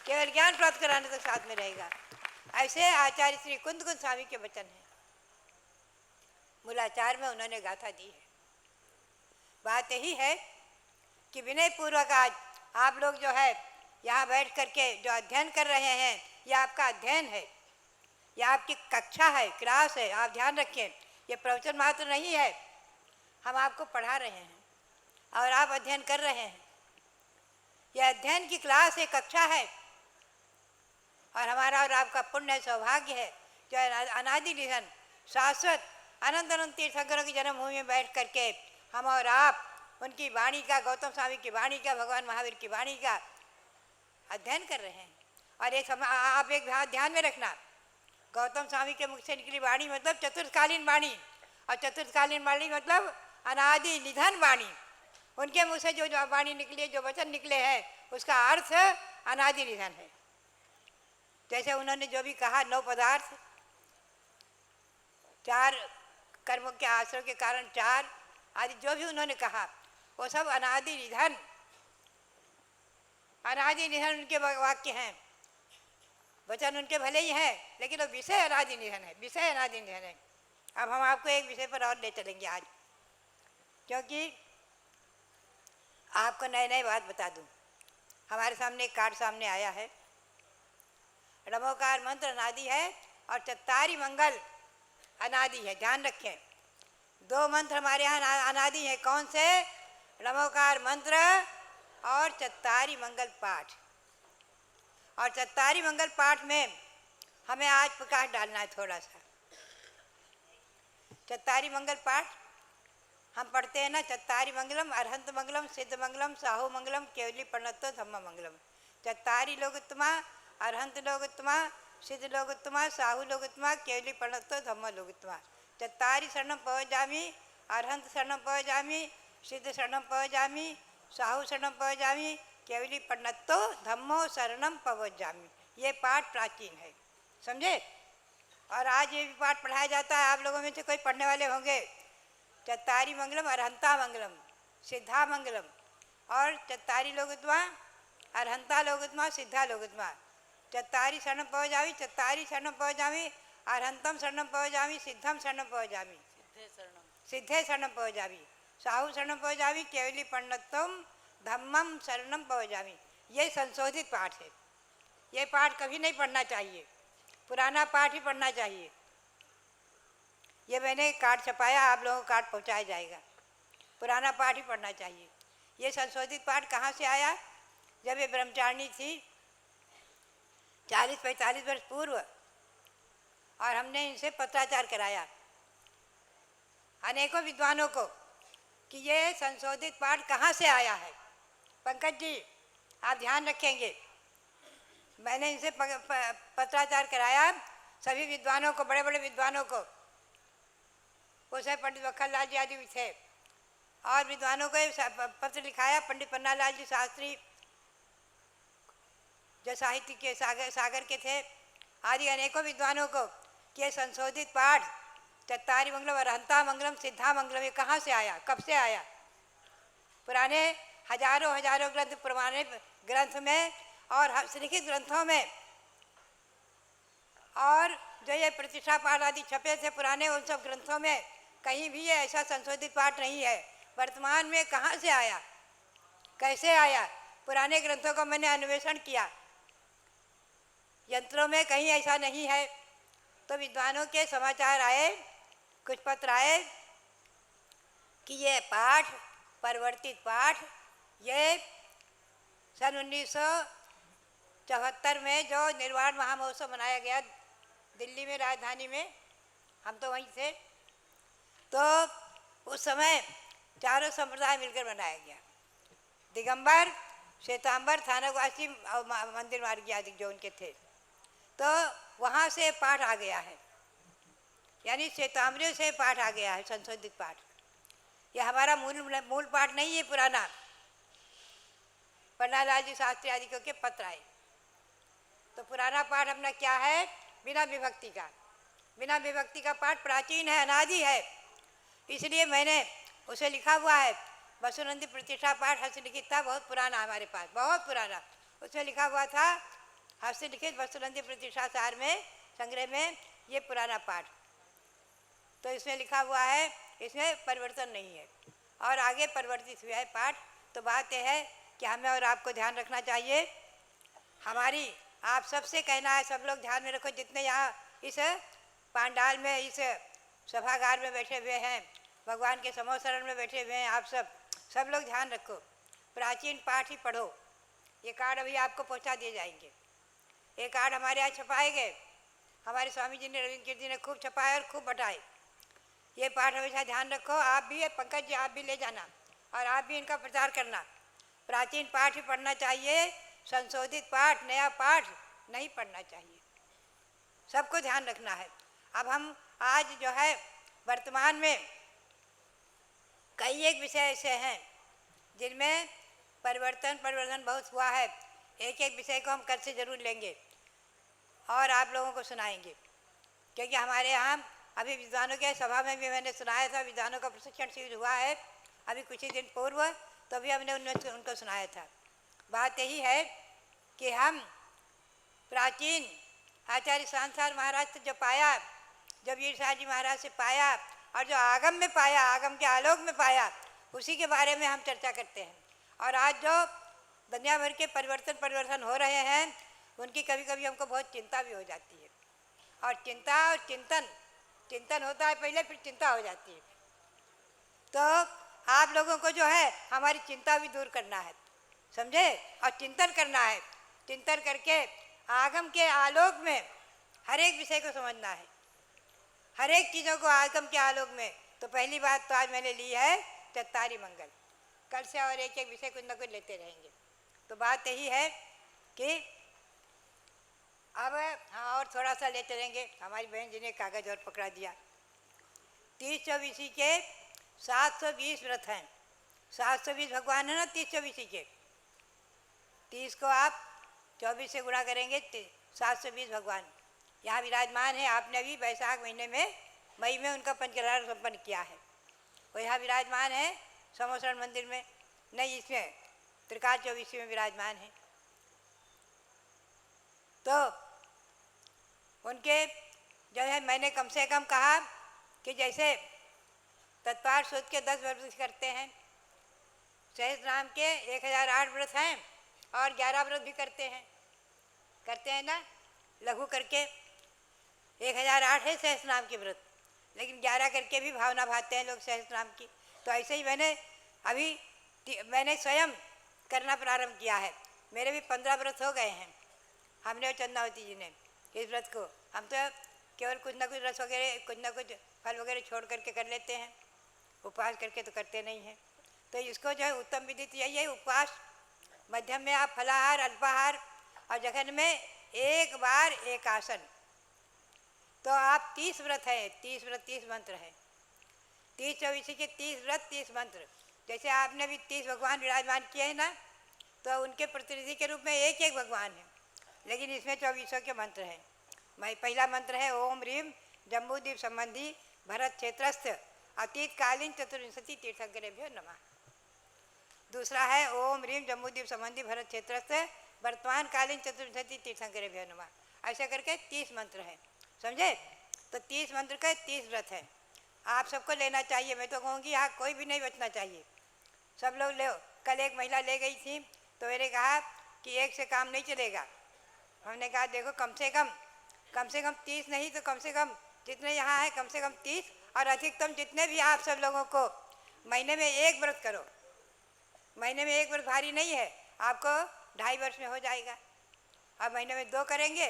केवल ज्ञान प्राप्त कराने तक साथ में रहेगा। ऐसे आचार्य श्री कुंद कुंद स्वामी के वचन हैं, मूलाचार में उन्होंने गाथा दी है। बात यही है कि विनय पूर्वक आज आप लोग जो है यहाँ बैठ करके जो अध्ययन कर रहे हैं, यह आपका अध्ययन है, यह आपकी कक्षा है, क्लास है। आप ध्यान रखें, ये प्रवचन मात्र नहीं है, हम आपको पढ़ा रहे हैं और आप अध्ययन कर रहे हैं। यह अध्ययन की क्लास है, कक्षा है, और हमारा और आपका पुण्य सौभाग्य है जो अनादि निधन शाश्वत अनंत अनंत तीर्थंकरों की जन्मभूमि में बैठ करके हम और आप उनकी वाणी का, गौतम स्वामी की वाणी का, भगवान महावीर की वाणी का अध्ययन कर रहे हैं। और ये आप एक बात ध्यान में रखना, गौतम स्वामी के मुख से निकली वाणी मतलब चतुर्थकालीन वाणी, और चतुर्थकालीन वाणी मतलब अनादि निधन वाणी। उनके मुख से जो वाणी निकली है, जो वचन निकले हैं, उसका अर्थ अनादि निधन है। जैसे उन्होंने जो भी कहा, 9 पदार्थ, 4 कर्मों के आश्रम के कारण 4 आदि जो भी उन्होंने कहा, वो सब अनादि निधन उनके वाक्य हैं। वचन उनके भले ही हैं, लेकिन वो विषय अनादि निधन है, विषय अनादि निधन है। अब हम आपको एक विषय पर और ले चलेंगे आज, क्योंकि आपको नए नए बात बता दूं। हमारे सामने एक कार्ड सामने आया है, रमोकार मंत्र अनादि है और चत्तारी मंगल अनादि है। ध्यान रखें, 2 मंत्र हमारे यहाँ अनादि है। कौन से? रमोकार मंत्र और चत्तारी मंगल पाठ। और चत्तारी मंगल पाठ में हमें आज प्रकाश डालना है थोड़ा सा। चत्तारी मंगल पाठ हम पढ़ते हैं ना, चत्तारी मंगलम, अरहंत मंगलम, सिद्ध मंगलम, साहू मंगलम, केवली प्रणत्तो धम्म मंगलम। चत्तारी लोकोत्तमा, अरहंत लोकोत्तमा, सिद्ध लोकोत्तमा, साहू लोकोत्तमा, केवली प्रणत्तो धम्म लोकोत्तमा। चत्तारी शरणम पवजामि, अरहंत शरणम पवजामि, सिद्ध शरणम पवजामि, साहू शरणम पवजामि, केवली प्रणत्तो धम्मो शरणम पवजामि। ये पाठ प्राचीन है, समझे? और आज ये भी पाठ पढ़ाया जाता है। आप लोगों में से कोई पढ़ने वाले होंगे। चत्तारी मंगलम, अरहंता मंगलम, सिद्धा मंगलम, और चत्तारी लोकोत्तमा, अरहंता लोकोत्तमा, सिद्धा लोकोत्तमा। चत्तारी शरणम पवजामि, चत्तारी शरणम पवजामि, अरहंतम शरणम पवजामि, सिद्धम शरणम पवजामि, सिद्धे शरणम पवजामि, साहू शरणम पवजामि, केवली प्रणत्तम धम्मम शरणम पवजामि। ये संशोधित पाठ है। ये पाठ कभी नहीं पढ़ना चाहिए, पुराना पाठ ही पढ़ना चाहिए। ये मैंने कार्ड छपाया, आप लोगों को कार्ड पहुंचाया जाएगा। पुराना पाठ ही पढ़ना चाहिए। ये संशोधित पाठ कहाँ से आया? जब ये ब्रह्मचारिणी थी 40-45 वर्ष पूर्व, और हमने इनसे पत्राचार कराया अनेकों विद्वानों को कि ये संशोधित पाठ कहाँ से आया है। पंकज जी, आप ध्यान रखेंगे, मैंने इनसे पत्राचार कराया सभी विद्वानों को, बड़े बड़े विद्वानों को। उसमें पंडित वक्खललाल जी आदि भी थे, और विद्वानों को पत्र लिखाया। पंडित पन्नालाल जी शास्त्री जो साहित्य के सागर के थे, आदि अनेकों विद्वानों को कि ये संशोधित पाठ चत्तारी मंगलम, अरहंता मंगलम, सिद्धा मंगलम, ये कहाँ से आया, कब से आया? पुराने हजारों ग्रंथ, पुराने ग्रंथ में और हस्तलिखित ग्रंथों में, और जो ये प्रतिष्ठा पाठ आदि छपे थे पुराने, उन सब ग्रंथों में कहीं भी ये ऐसा संशोधित पाठ नहीं है। वर्तमान में कहाँ से आया, कैसे आया? पुराने ग्रंथों का मैंने अन्वेषण किया, यंत्रों में कहीं ऐसा नहीं है। तो विद्वानों के समाचार आए, कुछ पत्र आए कि ये पाठ, परिवर्तित पाठ, ये सन 1974 में जो निर्वाण महामहोत्सव मनाया गया दिल्ली में, राजधानी में, हम तो वहीं थे, तो उस समय चारों संप्रदाय मिलकर मनाया गया। दिगंबर, श्वेतांबर, थानकवासी और मंदिर मार्गी आदि जो उनके थे, तो वहाँ से पाठ आ गया है, यानी श्वेतांबरियों से पाठ आ गया है, संशोधित पाठ। ये हमारा मूल पाठ नहीं है पुराना। पन्नालाल जी शास्त्री आदि के पत्र आए, तो पुराना पाठ अपना क्या है? बिना विभक्ति का। बिना विभक्ति का पाठ प्राचीन है, अनादि है। इसलिए मैंने उसे लिखा हुआ है, वसुनंदी प्रतिष्ठा पाठ हस्तलिखित था, बहुत पुराना हमारे पास, बहुत पुराना। उसमें लिखा हुआ था हस्तलिखित वसुनंदी प्रतिष्ठा सार में, संग्रह में, ये पुराना पाठ। तो इसमें लिखा हुआ है, इसमें परिवर्तन नहीं है, और आगे परिवर्तित हुआ है पाठ। तो बात यह है कि हमें और आपको ध्यान रखना चाहिए। हमारी आप सबसे कहना है, सब लोग ध्यान में रखो, जितने यहाँ इस पांडाल में, इस सभागार में बैठे हुए हैं, भगवान के समूह शरण में बैठे हुए हैं, आप सब लोग ध्यान रखो, प्राचीन पाठ ही पढ़ो। ये कार्ड अभी आपको पहुँचा दिए जाएंगे। ये कार्ड हमारे यहाँ छपाए गए, हमारे स्वामी जी ने, रविंद्र कीर्ति जी ने खूब छपाए और खूब बटाए। ये पाठ हमेशा ध्यान रखो। आप भी, पंकज जी आप भी ले जाना, और आप भी इनका प्रचार करना। प्राचीन पाठ ही पढ़ना चाहिए, संशोधित पाठ, नया पाठ नहीं पढ़ना चाहिए। सबको ध्यान रखना है। अब हम आज जो है वर्तमान में कई एक विषय ऐसे हैं जिनमें परिवर्तन बहुत हुआ है। एक एक विषय को हम कल से ज़रूर लेंगे और आप लोगों को सुनाएंगे, क्योंकि हमारे यहाँ अभी विद्वानों के सभा में भी मैंने सुनाया था, विद्वानों का प्रशिक्षण शिविर हुआ है अभी कुछ ही दिन पूर्व, तो भी हमने उनको सुनाया था। बात यही है कि हम प्राचीन आचार्य सांसार महाराज से जो पाया, जो वीर शाह जी महाराज से पाया और जो आगम में पाया, आगम के आलोक में पाया, उसी के बारे में हम चर्चा करते हैं। और आज जो दुनिया भर के परिवर्तन हो रहे हैं, उनकी कभी कभी हमको बहुत चिंता भी हो जाती है। और चिंता और चिंतन होता है पहले, फिर चिंता हो जाती है। तो आप लोगों को जो है हमारी चिंता भी दूर करना है, समझे, और चिंतन करना है। चिंतन करके आगम के आलोक में हर एक विषय को समझना है, हर एक चीज़ों को आगम के आलोक में। तो पहली बात तो आज मैंने ली है चत्तारी मंगल। कल से और एक एक विषय कुछ न कुछ लेते रहेंगे। तो बात यही है कि अब हाँ और थोड़ा सा लेते रहेंगे। हमारी बहन जी ने कागज़ और पकड़ा दिया। 30-24 के 720 व्रत हैं। 720 भगवान है ना, 30-24 के। 30 को आप 24 से गुणा करेंगे, 720 भगवान यहाँ विराजमान है। आपने अभी वैशाख महीने में मई में उनका पंचकल्याण संपन्न किया है। वो यहाँ विराजमान है समोसरण मंदिर में, नहीं इसमें त्रिकाल 24 में विराजमान है। तो उनके जो है मैंने कम से कम कहा कि जैसे तत्पार सूद के 10 व्रत करते हैं, सहस्त्र नाम के 1008 व्रत हैं और 11 व्रत भी करते हैं ना, लघु करके 1008 है सहस्त्र नाम के व्रत, लेकिन 11 करके भी भावना भाते हैं लोग सहस्त्र नाम की। तो ऐसे ही मैंने स्वयं करना प्रारंभ किया है। मेरे भी 15 व्रत हो गए हैं, हमने और चंद्रावती जी ने इस व्रत को। हम तो केवल कुछ ना कुछ रस वगैरह, कुछ ना कुछ फल वगैरह छोड़ करके कर लेते हैं, उपवास करके तो करते नहीं हैं। तो इसको जो है उत्तम विधि तो यही है, उपवास, मध्यम में आप फलाहार, अल्पाहार, और जघन में एक बार एक आसन। तो आप 30 व्रत है, 30 व्रत 30 मंत्र है, 30-24 के 30 व्रत 30 मंत्र। जैसे आपने भी 30 भगवान विराजमान किए हैं ना, तो उनके प्रतिनिधि के रूप में एक एक भगवान है, लेकिन इसमें 24 के मंत्र हैं। पहला मंत्र है ओम ह्रीम जम्बूद्वीप संबंधी भरत क्षेत्रस्थ अतीतकालीन चतुर्विंशति तीर्थंकरेभ्यो नमः। दूसरा है ओम ह्रीम जम्बूद्वीप संबंधी भरत क्षेत्रस्थ वर्तमान कालीन चतुर्विंशति तीर्थंकरेभ्यो नमः। ऐसे करके 30 मंत्र हैं, समझे। तो 30 मंत्र का 30 व्रत है, आप सबको लेना चाहिए। मैं तो कहूँगी यहाँ कोई भी नहीं बचना चाहिए, सब लोग ले। कल एक महिला ले गई थी, तो मैंने कहा कि एक से काम नहीं चलेगा। हमने कहा देखो कम से कम 30 नहीं तो कम से कम जितने यहाँ है कम से कम 30, और अधिकतम जितने भी आप सब लोगों को महीने में एक व्रत करो। महीने में एक व्रत भारी नहीं है, आपको 2.5 वर्ष में हो जाएगा। अब महीने में 2 करेंगे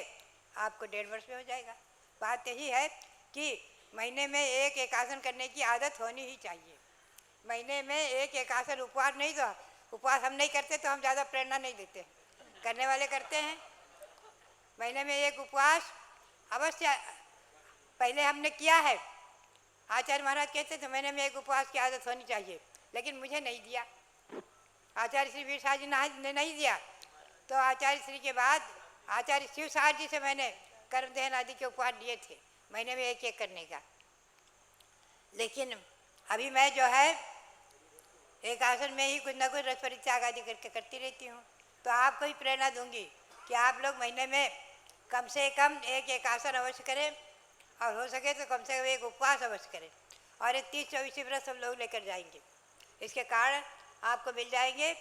आपको 1.5 वर्ष में हो जाएगा। बात यही है कि महीने में एक एकासन करने की आदत होनी ही चाहिए। महीने में एक एकासन, उपवास नहीं, तो उपवास हम नहीं करते तो हम ज़्यादा प्रेरणा नहीं देते, करने वाले करते हैं। महीने में एक उपवास अवश्य पहले हमने किया है। आचार्य महाराज कहते थे महीने में एक उपवास की आदत होनी चाहिए, लेकिन मुझे नहीं दिया, आचार्य श्री वीर शाह जी ने नहीं दिया। तो आचार्य श्री के बाद आचार्य शिव शाह जी से मैंने कर्म दहन आदि के उपवास लिए थे महीने में एक एक करने का। लेकिन अभी मैं जो है एक आसन में ही कुछ ना कुछ रस परित्याग आदि करके करती रहती हूँ। तो आपको ही प्रेरणा दूंगी कि आप लोग महीने में कम से कम एक आसन अवश्य करें, और हो सके तो कम से कम एक उपवास अवश्य करें। और ये 30-24 व्रत सब लोग लेकर जाएंगे। इसके कारण आपको मिल जाएंगे।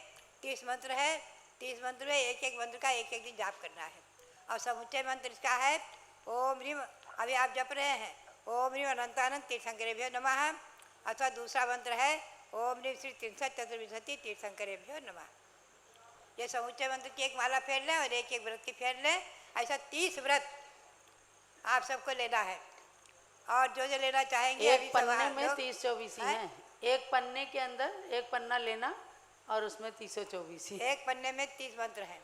30 मंत्र है, 30 मंत्र में एक एक मंत्र का एक एक दिन जाप करना है। और समुच्चय मंत्र इसका है ओम ह्रीम, अभी आप जप रहे हैं ओम ह्रीम अनंतानंद तीर्थंकरेभ्यो नमः, अथवा दूसरा मंत्र है ओम ह्रीम श्री 3चतुर्विंशति तीर्थंकरेभ्यो नमः। ये समुच्चय मंत्र की एक माला फेर लें और एक एक व्रत की फेर लें। ऐसा 30 व्रत आप सबको लेना है। और जो लेना चाहेंगे एक अभी सब पन्ने आप में लोग 30-24 हैं। एक पन्ने के अंदर एक पन्ना लेना और उसमें 324 ही। एक पन्ने में 30 मंत्र हैं,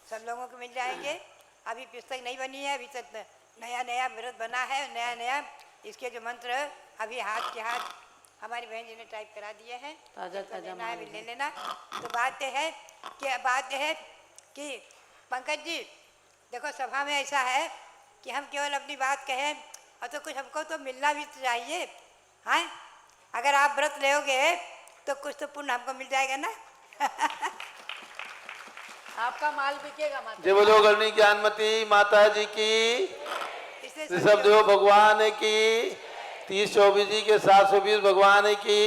सब लोगों को मिल जाएंगे। अभी पुस्तक नहीं बनी है, अभी तक नया नया व्रत बना है, नया नया इसके जो मंत्र अभी हाथ के हाथ हमारी बहन जी ने टाइप करा दिए हैं। ताजा ताजा लेना है, माल अभी ले लेना। तो बात यह है कि पंकज जी देखो, सभा में ऐसा है कि हम केवल अपनी बात कहें और तो कुछ हमको तो मिलना भी तो चाहिए। हाँ, अगर आप व्रत लोगे तो कुछ तो पुण्य हमको मिल जाएगा ना। आपका माल बिकेगा माता। जय बोलो गणनी ज्ञानमती माता जी की, इसलिए ऋषभ देव भगवान की, 3024 जी के 720 भगवान की।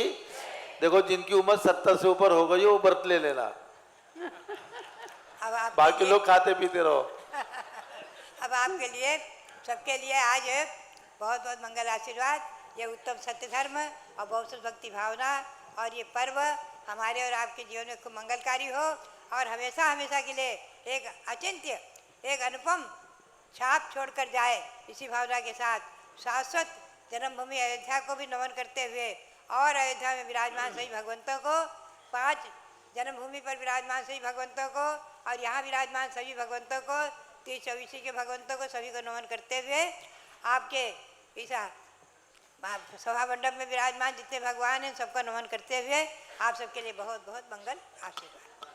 देखो जिनकी उम्र 70 से ऊपर हो गई वो व्रत ले लेना, अब आप बाकी लोग खाते पीते रहो। अब आपके लिए सबके लिए आज बहुत बहुत मंगल आशीर्वाद। ये उत्तम सत्य धर्म और बहुत भक्ति भावना और ये पर्व हमारे और आपके जीवन में खूब मंगलकारी हो और हमेशा हमेशा के लिए एक अचिंत्य, एक अनुपम छाप छोड़कर जाए। इसी भावना के साथ शाश्वत जन्मभूमि अयोध्या को भी नमन करते हुए और अयोध्या में विराजमान सभी भगवंतों को, 5 जन्मभूमि पर विराजमान सभी भगवंतों को और यहाँ विराजमान सभी भगवंतों को, 3024 के भगवंतों को सभी को नमन करते हुए आपके इस सभा मंडप में विराजमान जितने भगवान हैं सबका नमन करते हुए आप सबके लिए बहुत बहुत मंगल आशीर्वाद।